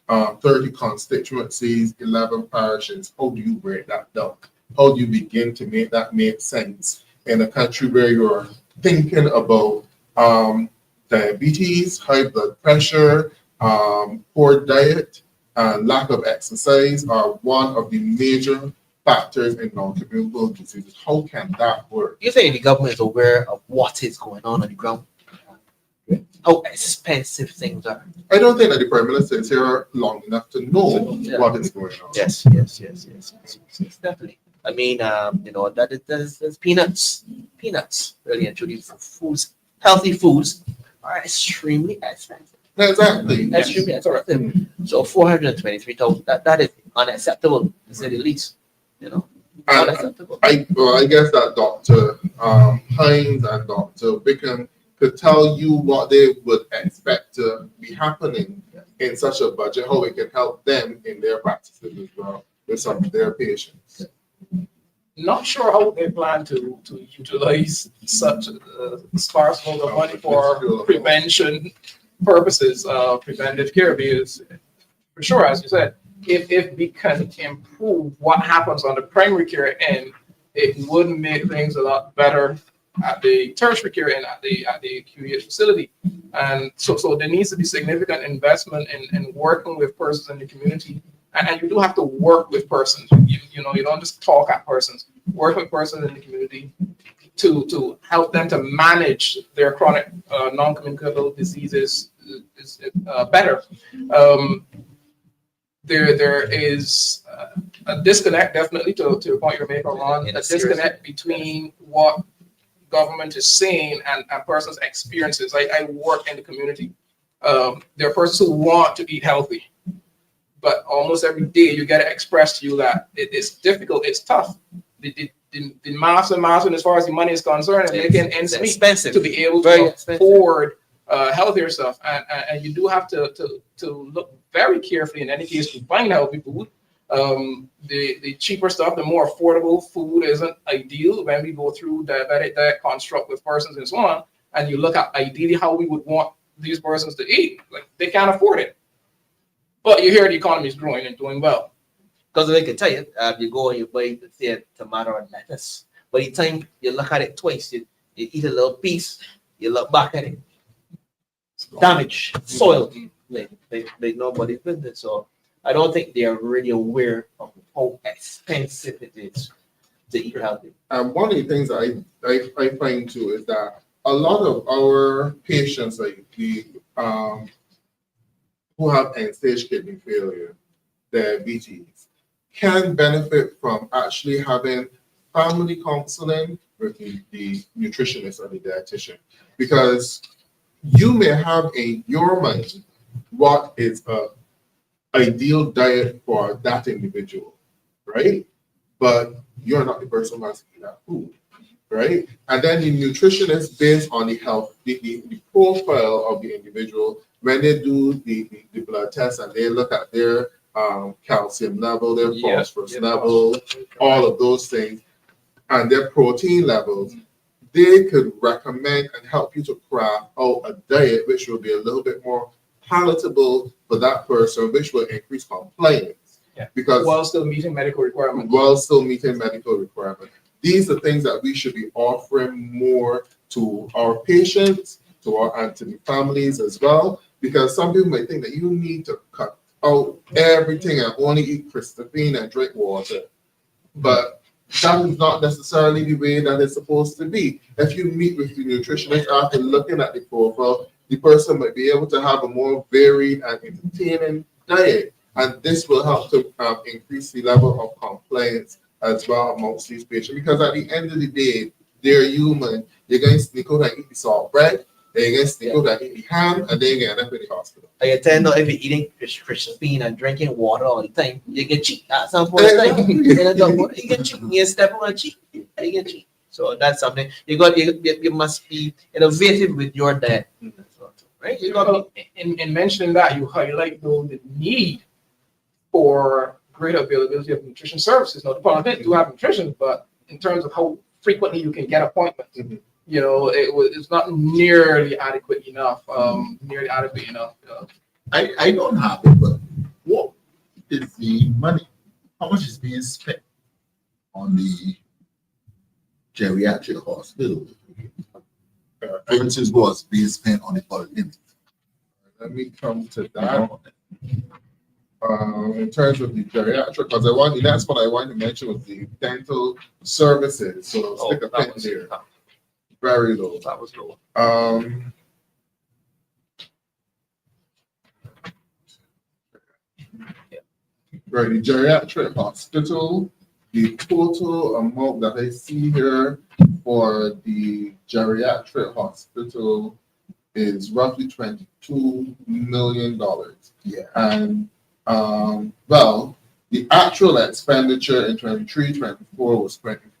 30 constituencies, 11 parishes. How do you break that down? How do you begin to make that make sense in a country where you're thinking about diabetes, high blood pressure, poor diet, and lack of exercise are one of the major factors in non-communicable diseases? How can that work? You say the government is aware of what is going on the ground? How expensive things are. I don't think that the Prime Minister is here long enough to know what is going on. Yes, definitely. I mean, that's peanuts. Peanuts, really and truly, for foods, healthy foods are extremely expensive. Exactly. Extremely expensive. So 423,000, that is unacceptable, to say the least. Unacceptable. I guess that Dr. Hinds and Dr. Wickham could tell you what they would expect to be happening in such a budget, how it can help them in their practices as well with some of their patients. Not sure how they plan to utilize such a sparse amount of money for prevention purposes, preventive care, because for sure, as you said, if we can improve what happens on the primary care end, it would make things a lot better at the tertiary care and at the QEH facility. And so there needs to be significant investment in working with persons in the community. And you do have to work with persons. You don't just talk at persons. Work with persons in the community to help them to manage their chronic non-communicable diseases is better. There is a disconnect, definitely, to the point you're making, Ron, a disconnect between what government is saying and persons' experiences. I work in the community. There are persons who want to eat healthy, but almost every day you get it expressed to you that it's difficult, it's tough. The mass and as far as the money is concerned, and making ends meet to be able to afford healthier stuff. And you do have to look very carefully in any case to find healthy food. The cheaper stuff, the more affordable food isn't ideal when we go through diabetic diet construct with persons and so on, and you look at ideally how we would want these persons to eat. Like, they can't afford it. But you hear the economy is growing and doing well. Because they can tell you, you go and you buy, say, a tomato and lettuce. By the time you look at it twice, you eat a little piece, you look back at it. Damage, soil, like nobody's business. So I don't think they are really aware of how expensive it is to eat healthy. One of the things I find too is that a lot of our patients, like the who have end-stage kidney failure, diabetes, can benefit from actually having family counseling with the nutritionist or the dietitian, because you may have in your mind what is a ideal diet for that individual, right? But you're not the person who has to eat that food, right? And then the nutritionist, based on the health, the profile of the individual, when they do the blood test and they look at their calcium level, their phosphorus level, all of those things, and their protein levels, they could recommend and help you to craft out a diet which will be a little bit more palatable for that person, which will increase compliance. Yeah. Because while still meeting medical requirements. These are things that we should be offering more to our patients, and to the families as well, because some people might think that you need to cut out everything and only eat Christopine and drink water. But that is not necessarily the way that it's supposed to be. If you meet with the nutritionist after looking at the profile, the person might be able to have a more varied and entertaining diet. And this will help to increase the level of compliance as well amongst these patients. Because at the end of the day, they're human. You're going to sneak out and eat the salt bread, then you're going to sneak out and eat the ham, and then you're going to end up in the hospital. I can tell if you're eating Christopine and drinking water all the time, you get cheat at some point in time. You get cheat. You step on a cheat. You get cheat. So that's something you must be innovative with your diet, right? You got in mentioning that, you highlight though the need for greater availability of nutrition services. Now, the department do have nutrition, but in terms of how frequently you can get appointments, you know, it's not nearly adequate enough. I don't have it, but what is the money? How much is being spent on the geriatric hospital versus what's being spent on the polyclinic? Let me come to that. In terms of the geriatric, because the next one I want to mention was the dental services. So stick a pin there. Very low. that was low. Right, the geriatric hospital, the total amount that I see here for the geriatric hospital is roughly $22 million. Yeah. And well, the actual expenditure in 23-24 was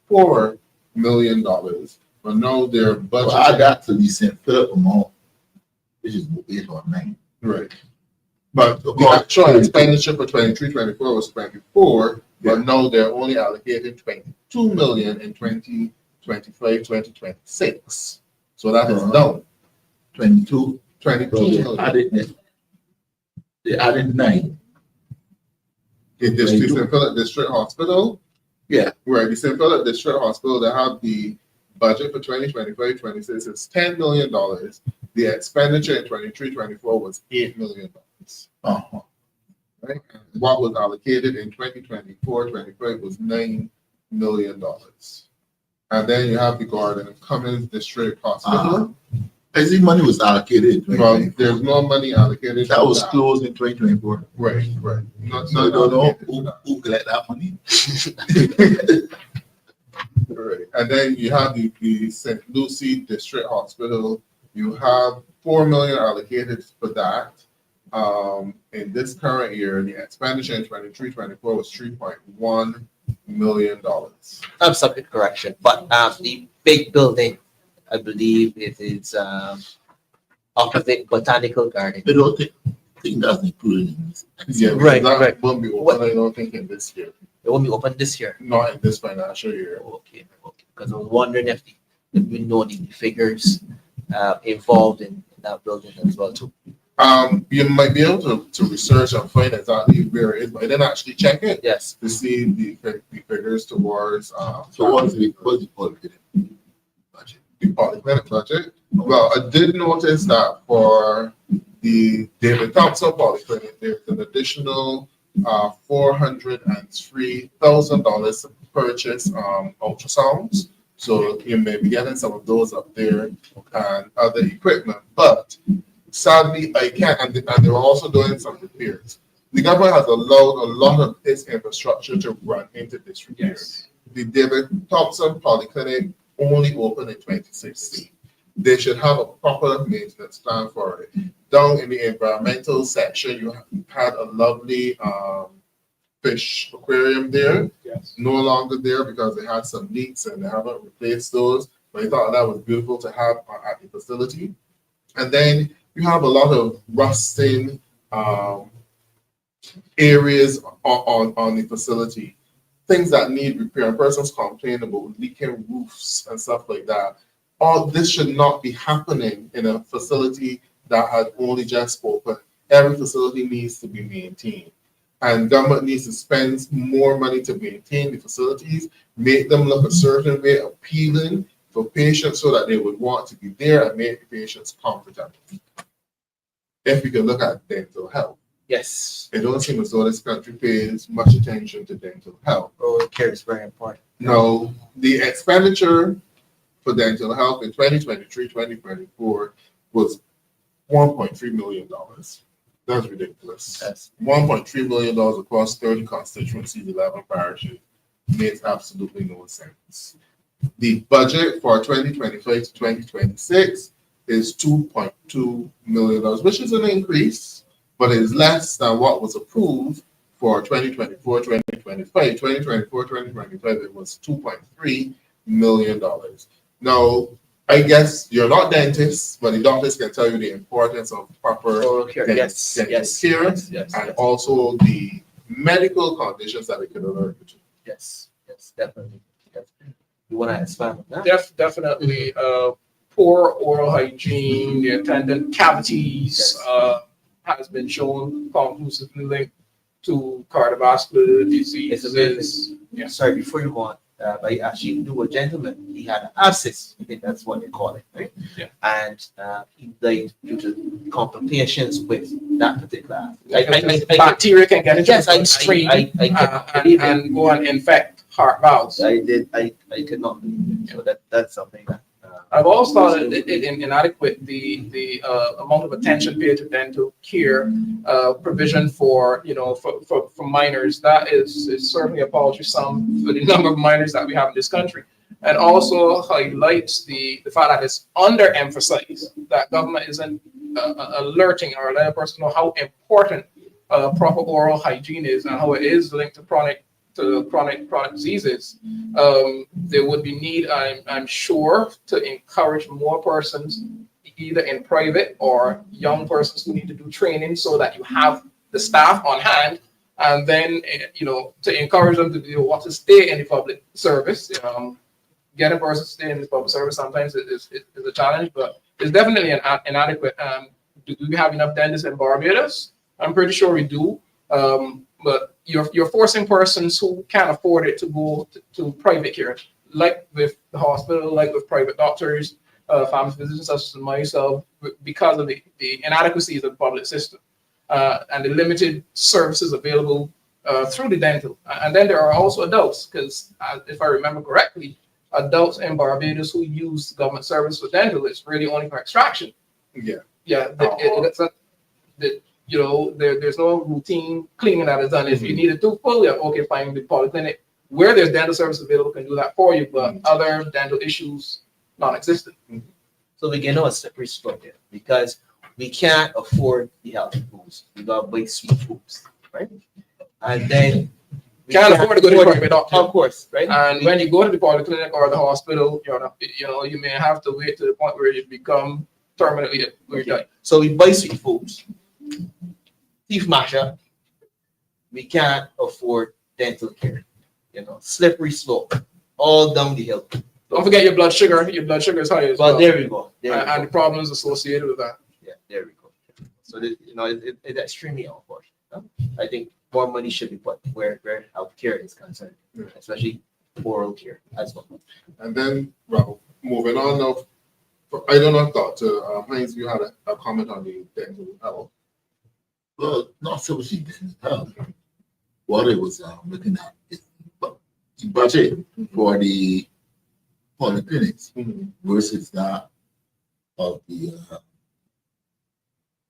$24 million. But now their budget. Well, I got to the St. Philip amount, which is 8 or 9. Right. But the actual expenditure for 23-24 was 24, but now they're only allocated $22 million in 2025-2026. So that is down. 22. 22 So million. they added 9. In the St. Philip District Hospital, Yeah. where the St. Philip District Hospital, they have the budget for 2025-26 is $10 million. The expenditure in 23-24 was $8 million. Uh-huh. Right? And what was allocated in 2024-25 was $9 million. And then you have the Gordon Cummins District Hospital. As the money was allocated in Well, 2024. there's no money allocated. That was closed in 2024. Right, right. So I don't know who collect that money. Right. And then you have the St. Lucie District Hospital. You have $4 million allocated for that. In this current year, the expenditure in 23-24 was $3.1 million. I'm subject correction, but the big building, I believe it is opposite Botanical Garden. I don't think that's included in this. Yeah, Right, that right. won't be open, I don't think, in this year. It won't be open this year. Not in this financial year. Okay. Because I was wondering if we know the figures involved in that building as well too. You might be able to research and find exactly where it is, but I didn't actually check it Yes. to see the figures towards So what's the polyclinic budget? the polyclinic budget. Well, I did notice that for the David Thompson Polyclinic, there's an additional $403,000 to purchase ultrasounds. So you may be getting some of those up there and other equipment. But sadly, I can't, and they're also doing some repairs. The government has allowed a lot of this infrastructure to run into this repair. Yes. The David Thompson Polyclinic only opened in 2016. They should have a proper maintenance plan for it. Down in the environmental section, you had a lovely fish aquarium there. Yes. No longer there because they had some leaks and they haven't replaced those. But I thought that was beautiful to have at the facility. And then you have a lot of rusting areas on the facility. Things that need repair. Persons complain about leaking roofs and stuff like that. All this should not be happening in a facility that had only just opened. Every facility needs to be maintained. And government needs to spend more money to maintain the facilities, make them look a certain way, appealing for patients so that they would want to be there and make the patients comfortable. If we can look at dental health, Yes. It don't seem as though this country pays much attention to dental health. Oral care is very important. Now, the expenditure for dental health in 2023-2024 was $1.3 million. That's ridiculous. Yes. $1.3 million across 30 constituencies, 11 parishes makes absolutely no sense. The budget for 2025 to 2026 is $2.2 million, which is an increase, but it is less than what was approved for 2024, 2025. 2024, 2025, it was $2.3 million. Now, I guess you're not dentists, but the doctors can tell you the importance of proper Oral care. dental Yes. care Yes. and also the medical conditions that it can alert you to. Yes. Definitely. You want to expand on that? Definitely poor oral hygiene, the attendant cavities has been shown conclusively linked to cardiovascular diseases. Yeah. Sorry, before you go on, I actually knew a gentleman. He had an abscess. I think that's what they call it, right? Yeah. And he died due to complications with that particular. Bacteria can get into Yes, the bloodstream cannot believe it. and go and infect heart valves. I could not believe it. So that's something that. I've also thought it inadequate the amount of attention paid to dental care provision for minors. That is certainly a paltry sum for the number of minors that we have in this country, and also highlights the fact that it's underemphasized that government isn't alerting or letting a person know how important proper oral hygiene is and how it is linked to chronic diseases. There would be need, I'm sure, to encourage more persons, either in private or young persons who need to do training, so that you have the staff on hand, and then to encourage them to do what to stay in the public service. Getting persons to stay in the public service sometimes is a challenge, but it's definitely inadequate. Do we have enough dentists in Barbados? I'm pretty sure we do. But you're forcing persons who can't afford it to go to private care, like with the hospital, like with private doctors, family physicians such as myself, because of the inadequacies of the public system and the limited services available through the dental. And then there are also adults, because if I remember correctly, adults in Barbados who use government service for dental is really only for extraction. Yeah. There's no routine cleaning that is done. If you need a tooth pulled, okay, fine, the polyclinic where there's dental service available can do that for you, but other dental issues non-existent. So we get on a slippery slope here because we can't afford the healthy foods. We got to buy sweet foods, right? And then we can't afford to go to the private doctor. Of course, right? And when you go to the polyclinic or the hospital, you may have to wait to the point where you become terminally ill. Okay. So we buy sweet foods, teeth masher. We can't afford dental care. Slippery slope, all down the hill. Don't forget your blood sugar. Your blood sugar is high as well. Well, there we go. And the problems associated with that. Yeah, there we go. So it's extremely unfortunate. I think more money should be put where healthcare is concerned, especially oral care as well. And then, well, moving on now. I don't know, Dr. Hinds, you had a comment on the dental health. Well, not so much dental health. What it was looking at is the budget for the polyclinics versus that of the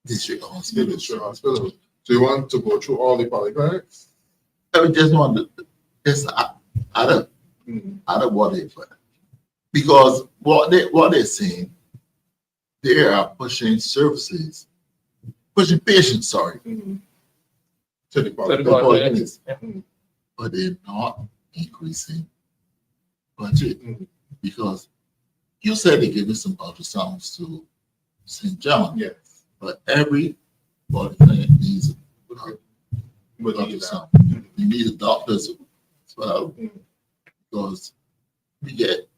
district hospital. So you want to go through all the polyclinics? I just want to just add up what they put. Because what they're saying, they are pushing patients, To the polyclinics, but they're not increasing budget because you said they gave you some ultrasounds to St. John. Yes. But every polyclinic needs ultrasound. You need a doctor's as well because we get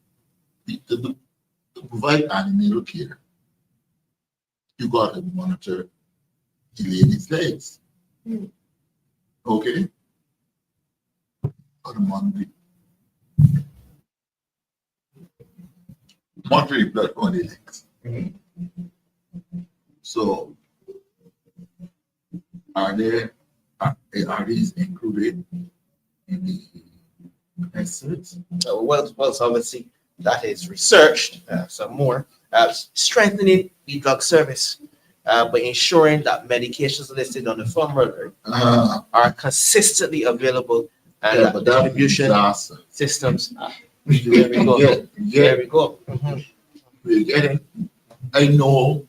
to provide antenatal care. You got to monitor the lady's legs. Okay? Got to monitor the blood on the legs. So Are these included in the estimates? Well, so obviously that is researched some more, strengthening the drug service by ensuring that medications listed on the formulary are consistently available and that distribution systems. There we go. There we go. We're getting. I know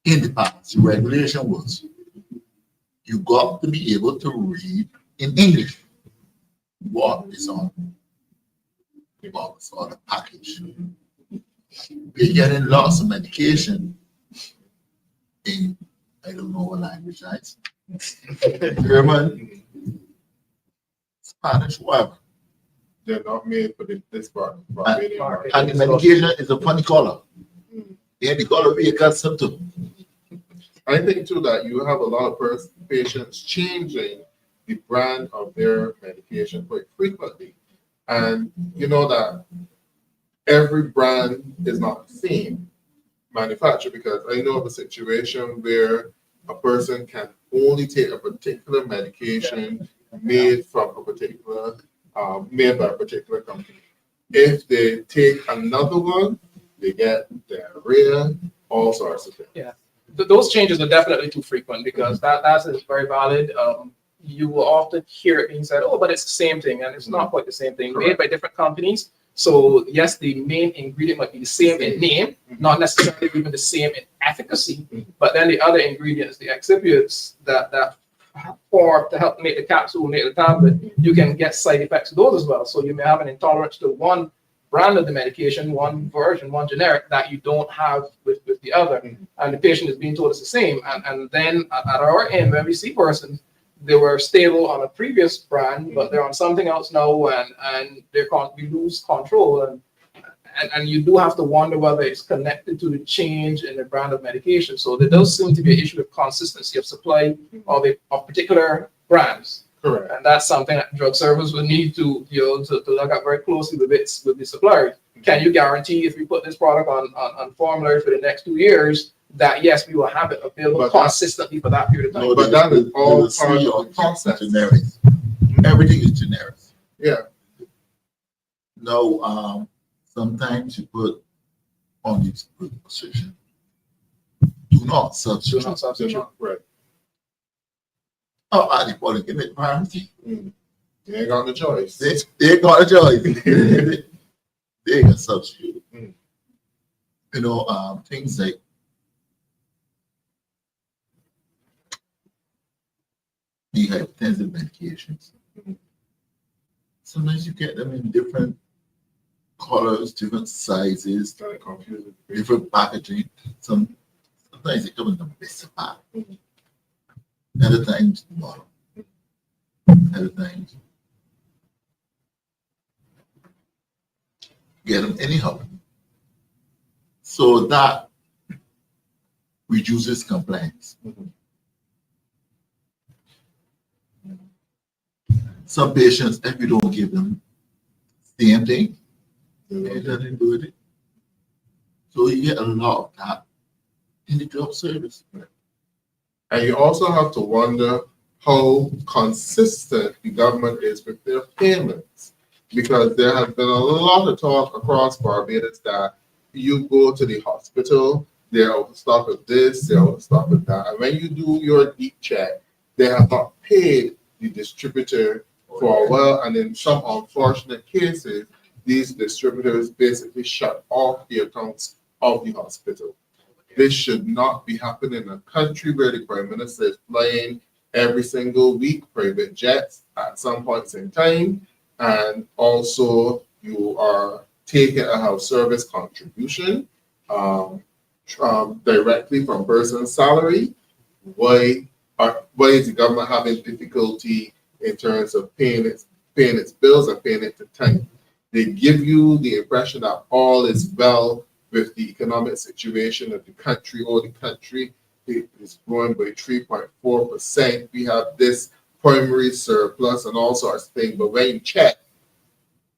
in the past the regulation was you got to be able to read in English what is on the box or the package. We're getting lots of medication in, I don't know what language that is. German, Spanish, whatever. They're not made for this part. And the medication is a funny color. Yeah, the color be accustomed to. I think too that you have a lot of patients changing the brand of their medication quite frequently. And you know that every brand is not the same manufacturer, because I know of a situation where a person can only take a particular medication made from a particular, made by a particular company. If they take another one, they get diarrhea, all sorts of things. Yeah, those changes are definitely too frequent, because that is very valid. You will often hear it being said, "Oh, but it's the same thing," and it's not quite the same thing. Correct. Made by different companies. So yes, the main ingredient might be the same in name, not necessarily even the same in efficacy, but then the other ingredients, the excipients that for to help make the capsule, make the tablet, you can get side effects of those as well. So you may have an intolerance to one brand of the medication, one version, one generic that you don't have with the other, and the patient is being told it's the same. And then at our end, when we see persons, they were stable on a previous brand, but they're on something else now, and we lose control, and you do have to wonder whether it's connected to the change in the brand of medication. So there does seem to be an issue of consistency of supply of particular brands. Correct. And that's something that drug service will need to to look at very closely with the suppliers. Can you guarantee if we put this product on formulary for the next 2 years that yes, we will have it available consistently for that period of time? No, but that is all part of the process. Generics. Everything is generic. Yeah. No, sometimes you put on this position. Do not substitute. Right. Oh, I didn't want to give it priority. They ain't got no choice. They got a choice. They can substitute. You know, things like the hypertensive medications. Sometimes you get them in different colors, different sizes, different packaging. Sometimes they come in the best pack. Other times, bottom. Other times, get them anyhow. So that reduces compliance. Some patients, if you don't give them the same thing, they doesn't do it. So you get a lot of that in the drug service. And you also have to wonder how consistent the government is with their payments, because there has been a lot of talk across Barbados that you go to the hospital, they're overstocked with this, they're overstocked with that. And when you do your deep check, they have not paid the distributor for a while. And in some unfortunate cases, these distributors basically shut off the accounts of the hospital. This should not be happening in a country where the Prime Minister is flying every single week private jets at some points in time, and also you are taking a house service contribution directly from person's salary. Why is the government having difficulty in terms of paying its bills and paying it to time? They give you the impression that all is well with the economic situation of the country, or the country is growing by 3.4%. We have this primary surplus and all sorts of things. But when you check,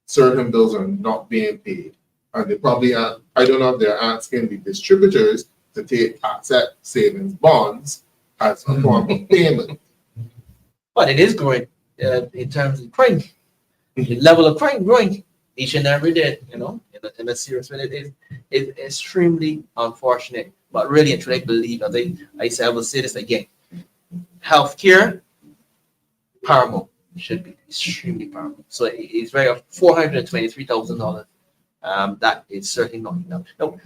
certain bills are not being paid. And they probably are, I don't know if they're asking the distributors to take asset savings bonds as a form of payment. But it is growing in terms of crime. The level of crime growing each and every day, in a serious way. It is extremely unfortunate, but really and truly believe, I will say this again, healthcare, paramount, should be extremely paramount. So it's very $423,000. That is certainly not enough. Now,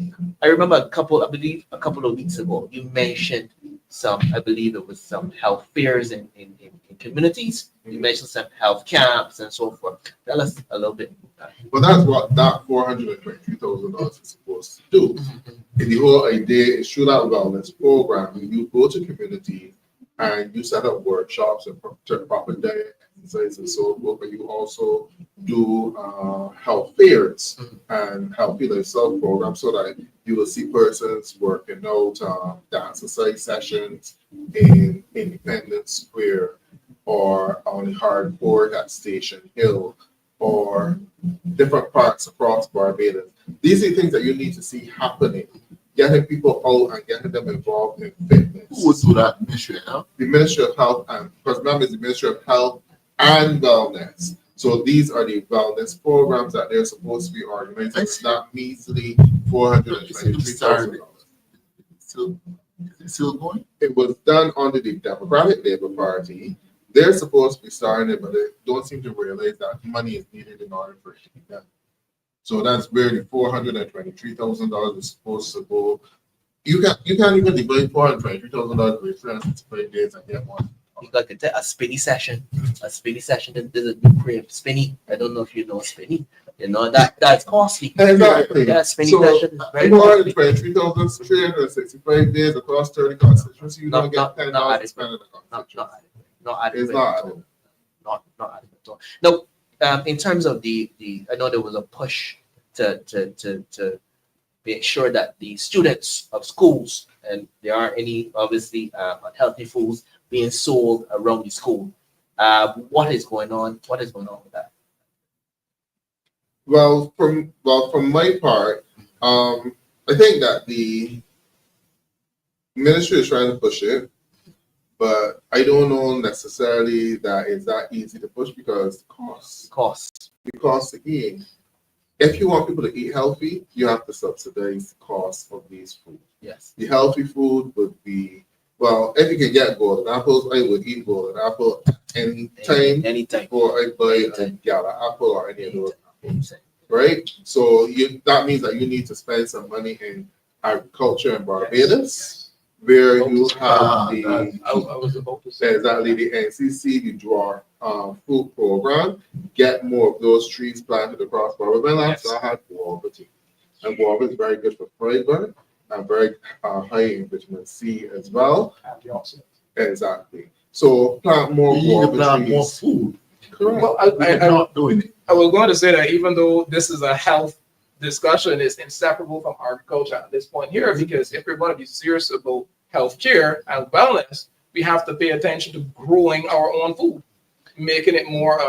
I remember a couple of weeks ago, you mentioned some health fairs in communities. You mentioned some health camps and so forth. Tell us a little bit about that. Well, that's what that $423,000 is supposed to do. And the whole idea is through that wellness program, you go to community and you set up workshops and proper diet, exercise, and so forth. But you also do health fairs and healthy lifestyle programs so that you will see persons working out, dance exercise sessions in Independence Square or on Hardcore at Station Hill or different parts across Barbados. These are things that you need to see happening. Getting people out and getting them involved in fitness. Who would do that? Ministry of Health? The Ministry of Health, and because remember, it's the Ministry of Health and Wellness. So these are the wellness programs that they're supposed to be organizing. It's not measly $423,000. Is it still going? It was done under the Democratic Labour Party. They're supposed to be starting it, but they don't seem to realize that money is needed in order for it to be done. So that's where the $423,000 is supposed to go. You can't even divide $423,000 with 365 days and get one. You got a spinny session. There's a new crave. Spinny. I don't know if you know spinny. That's costly. Exactly. Yeah, spinny So, session is very costly. $423,365 days across 30 constituencies. You don't get $10 to spend in the constituency. Not adequate. It's not adequate. Not adequate at all. Now, in terms of the I know there was a push to make sure that the students of schools, and there aren't any obviously unhealthy foods being sold around the school. What is going on? What is going on with that? Well, from my part, I think that the ministry is trying to push it, but I don't know necessarily that it's that easy to push because Cost. Because again, if you want people to eat healthy, you have to subsidize the cost of these foods. Yes. The healthy food would be, well, if you can get golden apples, I would eat golden apple anytime. Or I buy a gala apple or any of those apples, right? So that means that you need to spend some money in agriculture in Barbados. Where you have I was about to say exactly the NCC, the draw food program, get more of those trees planted across Barbados. So I had guava tea, and guava is very good for fiber and very high in vitamin C as well. antioxidants. Exactly. So plant more guava trees. More food. Correct. Well, We're not doing it. I was going to say that even though this is a health discussion, it's inseparable from agriculture at this point here, because if we're going to be serious about healthcare and wellness, we have to pay attention to growing our own food, making it more,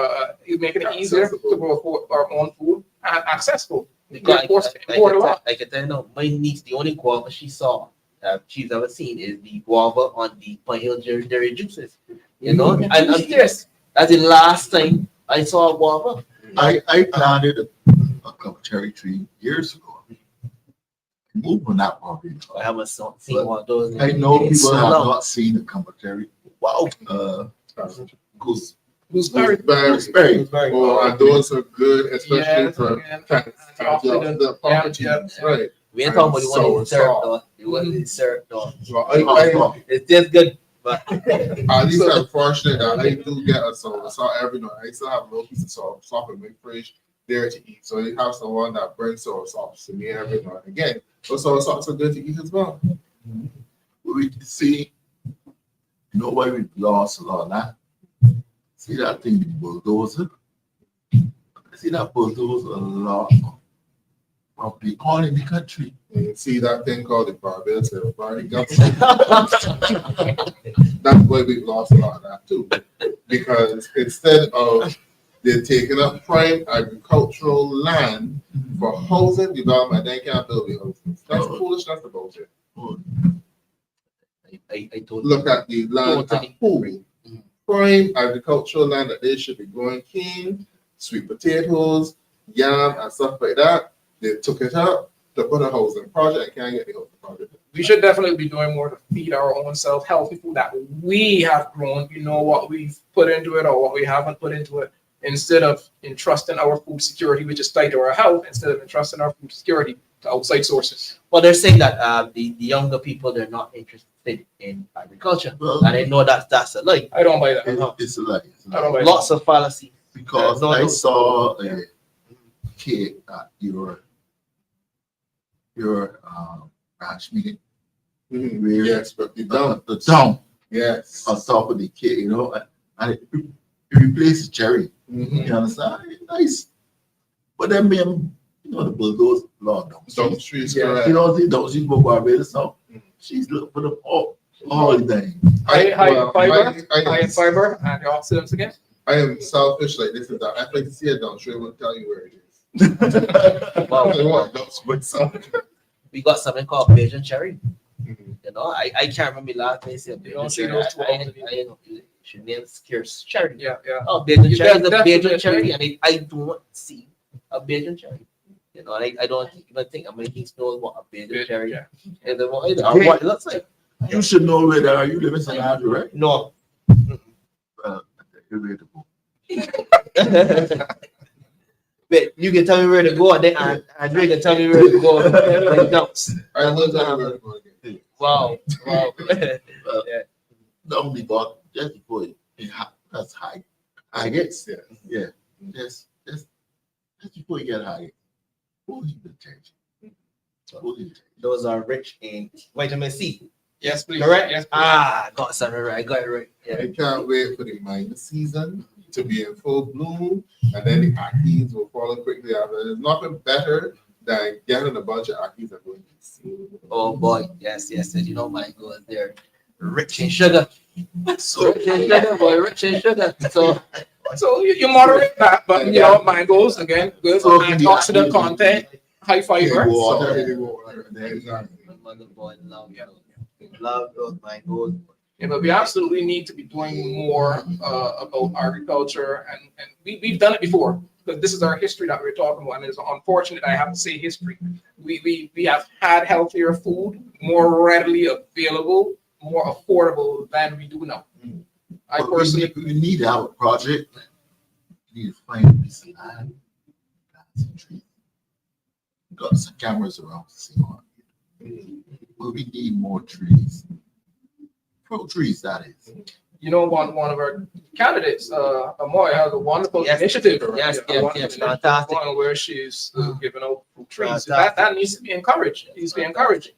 making it easier to grow our own food and accessible. Because I can tell you now, my niece, the only guava she's ever seen is the guava on the Pine Hill dairy juices. And yes, that's the last time I saw a guava. I planted a couple cherry tree years ago. Moved on that property. I haven't seen one of those. I know It's people so have long. not seen a couple cherry. Wow. Gooseberry. Oh, and those are good, especially for antioxidant. pumpkins, right? We ain't talking about the one in Sour syrup salt. though. The one in syrup though. So It's just good, but at least I'm fortunate that I do get a sour salt every night. I still have a little piece of salt in my fridge there to eat. So you have someone that brings sour salt to me every night. Again, those sour salts are good to eat as well. We see, you know why we lost a lot of that? See that thing, the bulldozer? See that bulldozer a lot of the corner in the country. And you see that thing called the Barbados Party government. That's why we've lost a lot of that too. Because instead of they're taking up prime agricultural land for housing development, they can't build the houses. That's foolishness about it. I told look at the land Totally. at home. Mhm. Prime agricultural land that they should be growing cane, sweet potatoes, yam, and stuff like that. They took it up to put a housing project and can't get the housing project. We should definitely be doing more to feed our own self healthy food that we have grown. We know what we've put into it or what we haven't put into it, instead of entrusting our food security, which is tied to our health, instead of entrusting our food security to outside sources. Well, they're saying that the younger people, they're not interested in agriculture, Well, and I know that's a lie. I don't buy that. it's a lie. It's a I don't lie. buy Lots of fallacy. Because No, I no. saw a kid at your branch meeting. Where Yes, but the dump. the dump Yes. on top of the kid, you know, and it replaced the cherry. Mhm. You understand? Nice. But then, man, you know, the bulldoze, Lord, Dump streets, Yeah. correct. you know, don't see go Barbados now. She's looking for the all the time. Well, High in fiber, antioxidants again. I am selfish like this and that. I'd like to see a dump street, I won't tell you where it is. Wow. I want dump street something. We got something called Belgian cherry. Mhm. You know, I can't remember the last time I see a You Belgian don't see cherry. those too often. I know it should name scarce cherry. Yeah, yeah. Oh, Belgian You cherry is a definitely- Belgian cherry, and I don't see a Belgian cherry. You know, and I don't even think Americans know what a Belgian cherry Yeah. is. Or what it looks like. You should know where you live in St. Andrew, right? No. But you can tell me where to go, and then Andre can tell me where to go. Like dumps. I will tell you where to go again. Wow. Wow. Not only but just before that's high. I guess. Yes. Yeah. Just before you get high. Who's the change? Those are rich in vitamin C. Yes, please. Correct? Yes, please. Ah, got something right. I got it right. Yeah. I can't wait for the minor season to be in full bloom, and then the ackies will follow quickly after. There's nothing better than getting a bunch of ackies and going to see. Oh boy, yes. You know my goals. They're rich in sugar. So Rich in sugar, boy. Rich in sugar. So So you moderate that, but you know, mine goes again, good So antioxidant content, high fiber. Water. Exactly. mother boy, love those my goals. Yeah, but we absolutely need to be doing more about agriculture, and we've done it before, because this is our history that we're talking about, and it's unfortunate I have to say history. We have had healthier food, more readily available, more affordable than we do now. I But personally, we need to have a project. We need to find a piece of land, plant some trees. Got some cameras around to see what. But we need more trees. Pro trees, that is. you know, one of our candidates, Amoy, has a wonderful Yes. initiative. Yes, a yes, wonderful yes, initiative, fantastic. one where she's giving out fruit trees. Fantastic. That needs to be encouraged. It needs to be encouraged.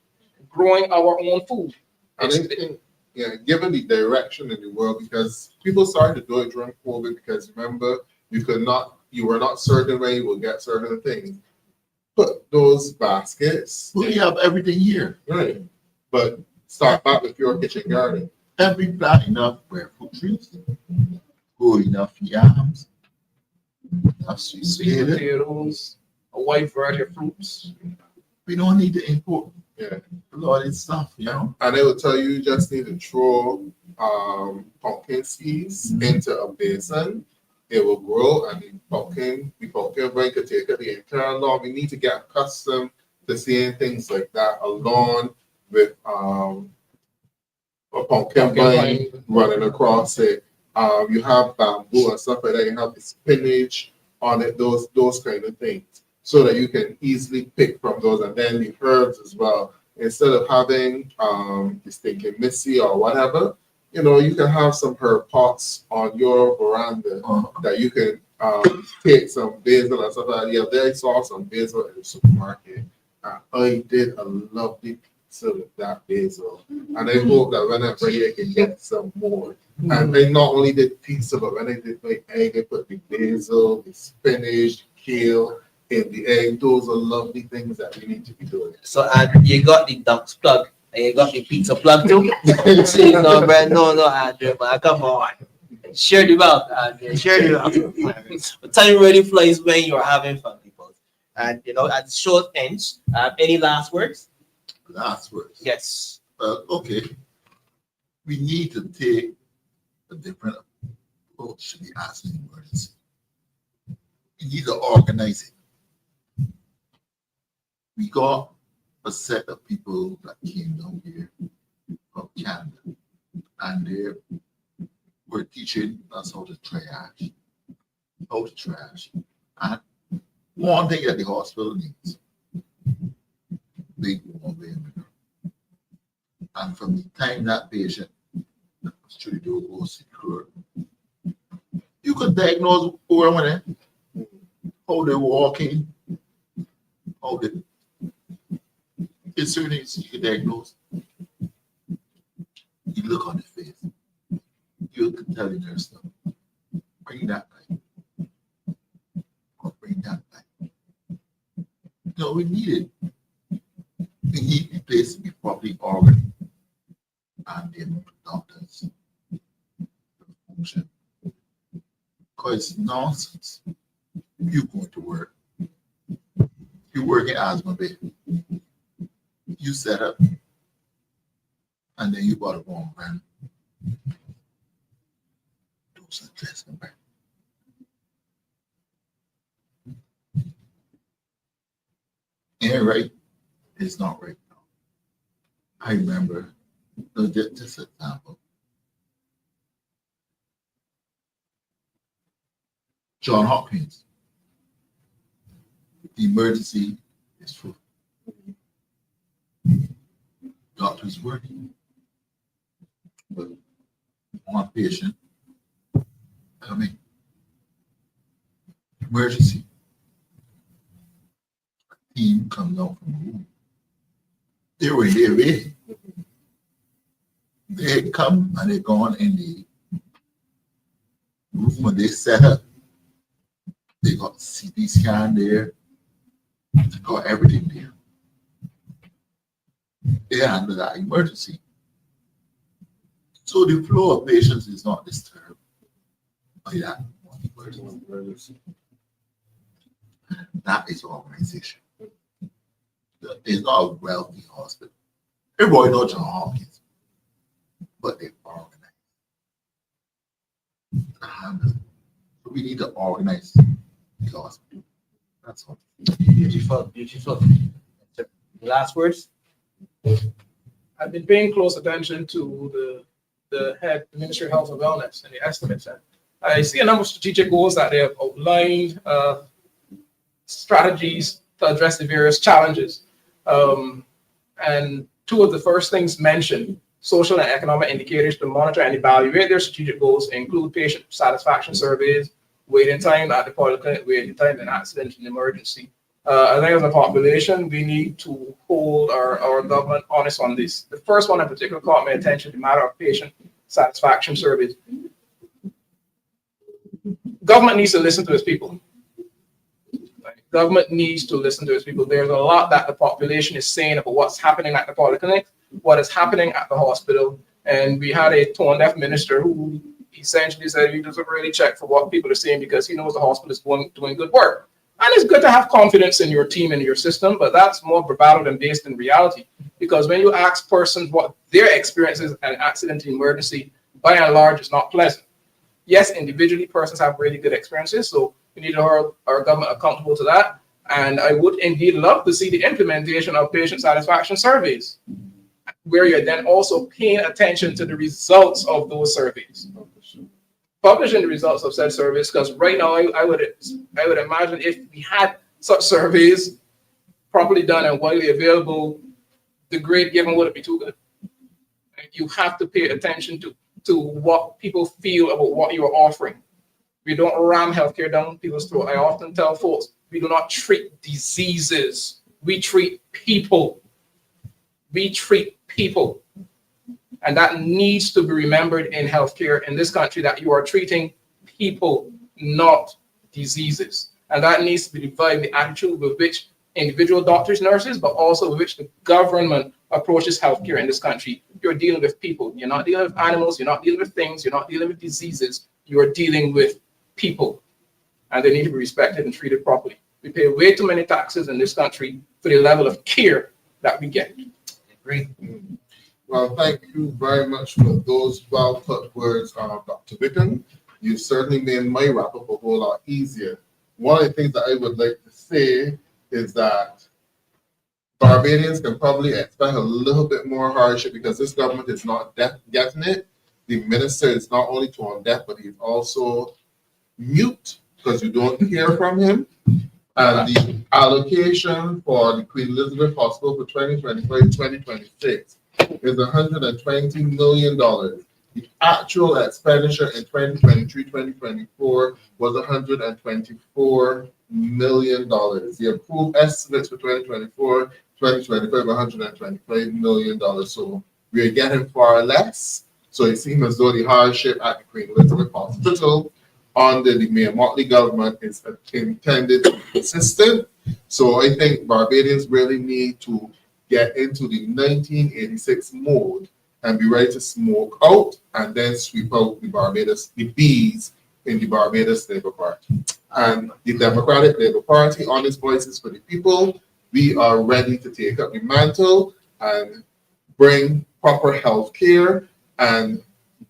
Growing our own food. And I think, yeah, given the direction in the world, because people started to do it during COVID, because remember, you were not certain when you would get certain things. Put those baskets, We have everything here. right? But start back with your kitchen garden. Every plant enough fruit trees. Good enough yams. Enough sweet Sweet potato. potatoes, a wide variety of fruits. We don't need to import Yeah. a lot of this stuff, you know. And they will tell you just need to throw pumpkin seeds into a basin. It will grow, and the pumpkin vine could take it the entire lawn. We need to get accustomed to seeing things like that, a lawn with a pumpkin vine running across it. You have bamboo and stuff like that. You have the spinach on it, those kind of things, so that you can easily pick from those. And then the herbs as well. Instead of having the stinking missy or whatever, you can have some herb pots on your veranda that you can take some basil and stuff like that. Yeah, there I saw some basil in the supermarket. I did a lovely pizza with that basil. And I hope that when I'm ready, I can get some more. And they not only did pizza, but when I did my egg, I put the basil, the spinach, kale in the egg. Those are lovely things that we need to be doing. So and you got the ducks plug and you got the pizza plug too. See, no, Brad, no, Andrew, man, come on. Share the wealth, Andrew. Share the wealth. But time really flies when you're having fun, people. And at the short ends, any last words? Last words. Yes. Okay. we need to take a different approach to the accident emergency. We need to organize it. We got a set of people that came down here from Canada, and they were teaching us how to triage. And one thing that the hospital needs, big woman. And from the time that patient was through the door secure, you could diagnose who were how they walking, how they. It's certain things you can diagnose. You look on the face, you can tell the nurse, bring that back. Or bring that back. No, we need it. We need the place to be properly organized. And the doctors function. Because it's nonsense. You going to work. You work in asthma bay. You set up. And then you bought a wrong brand. Do some testing back. Ain't right. It's not right now. I remember. Just an example. John Hopkins. The emergency is full. Doctors working. But one patient coming. Emergency. Team comes out from the room. They were there waiting. They come and they gone in the room when they set up. They got CT scan there. They got everything there. They handle that emergency. So the flow of patients is not disturbed by that emergency. That is organization. It's not a wealthy hospital. Everybody knows John Hopkins. But they organize. So we need to organize the hospital. That's all. Beautiful, beautiful. Last words? I've been paying close attention to the head, the Ministry of Health and Wellness, and the estimates. And I see a number of strategic goals that they have outlined, strategies to address the various challenges. And two of the first things mentioned, social and economic indicators to monitor and evaluate their strategic goals include patient satisfaction surveys, waiting time at the polyclinic, waiting time in accident and emergency. I think as a population, we need to hold our government honest on this. The first one in particular caught my attention, the matter of patient satisfaction surveys. Government needs to listen to its people. Government needs to listen to its people. There's a lot that the population is saying about what's happening at the polyclinic, what is happening at the hospital. And we had a tone-deaf minister who essentially said he doesn't really check for what people are saying because he knows the hospital is doing good work. And it's good to have confidence in your team and your system, but that's more bravado than based in reality. Because when you ask persons what their experience is at an accident and emergency, by and large, it's not pleasant. Yes, individually, persons have really good experiences, so we need to hold our government accountable to that. And I would indeed love to see the implementation of patient satisfaction surveys, where you're then also paying attention to the results of those surveys. Publishing the results of said surveys, because right now I would imagine if we had such surveys properly done and widely available, the grade given wouldn't be too good. And you have to pay attention to what people feel about what you are offering. We don't ram healthcare down people's throat. I often tell folks, we do not treat diseases. We treat people. We treat people. And that needs to be remembered in healthcare in this country, that you are treating people, not diseases. And that needs to be divided the attitude with which individual doctors, nurses, but also with which the government approaches healthcare in this country. You're dealing with people. You're not dealing with animals. You're not dealing with things. You're not dealing with diseases. You're dealing with people. And they need to be respected and treated properly. We pay way too many taxes in this country for the level of care that we get. Great. Well, thank you very much for those well-put words, Dr. Wickham. You certainly made my wrap-up a whole lot easier. One of the things that I would like to say is that Barbadians can probably expect a little bit more hardship because this government is not getting it. The minister is not only tone deaf, but he's also mute because you don't hear from him. And the allocation for the Queen Elizabeth Hospital for 2025-2026 is $120 million. The actual expenditure in 2023-2024 was $124 million. The approved estimates for 2024-2025 $125 million. So we're getting far less. So it seems as though the hardship at the Queen Elizabeth Hospital under the Mayor Motley government is intended to be consistent. So I think Barbadians really need to get into the 1986 mode and be ready to smoke out and then sweep out the bees in the Barbados Labour Party. And the Democratic Labour Party, Honest Voices for the People, we are ready to take up the mantle and bring proper health care and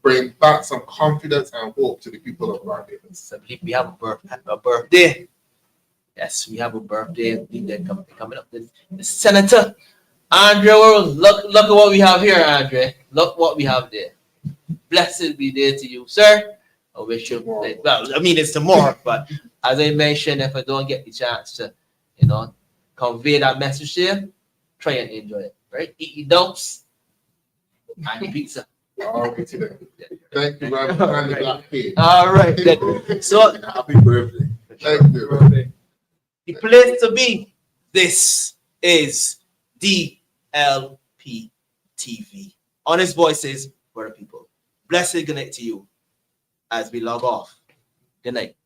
bring back some confidence and hope to the people of Barbados. I believe we have a birthday. Yes, we have a birthday coming up. The Senator Andre Worrell. Look at what we have here, Andre. Look what we have there. Blessed be day to you, sir. I wish you well. I mean, it's tomorrow, but as I mentioned, if I don't get the chance to, convey that message here, try and enjoy it. Right? Eat your dumps and pizza. All right, today. Thank you very much. All right, then. So happy birthday. Thank you. The place to be. This is DLP TV. Honest Voices for the People. Blessed good night to you as we log off. Good night.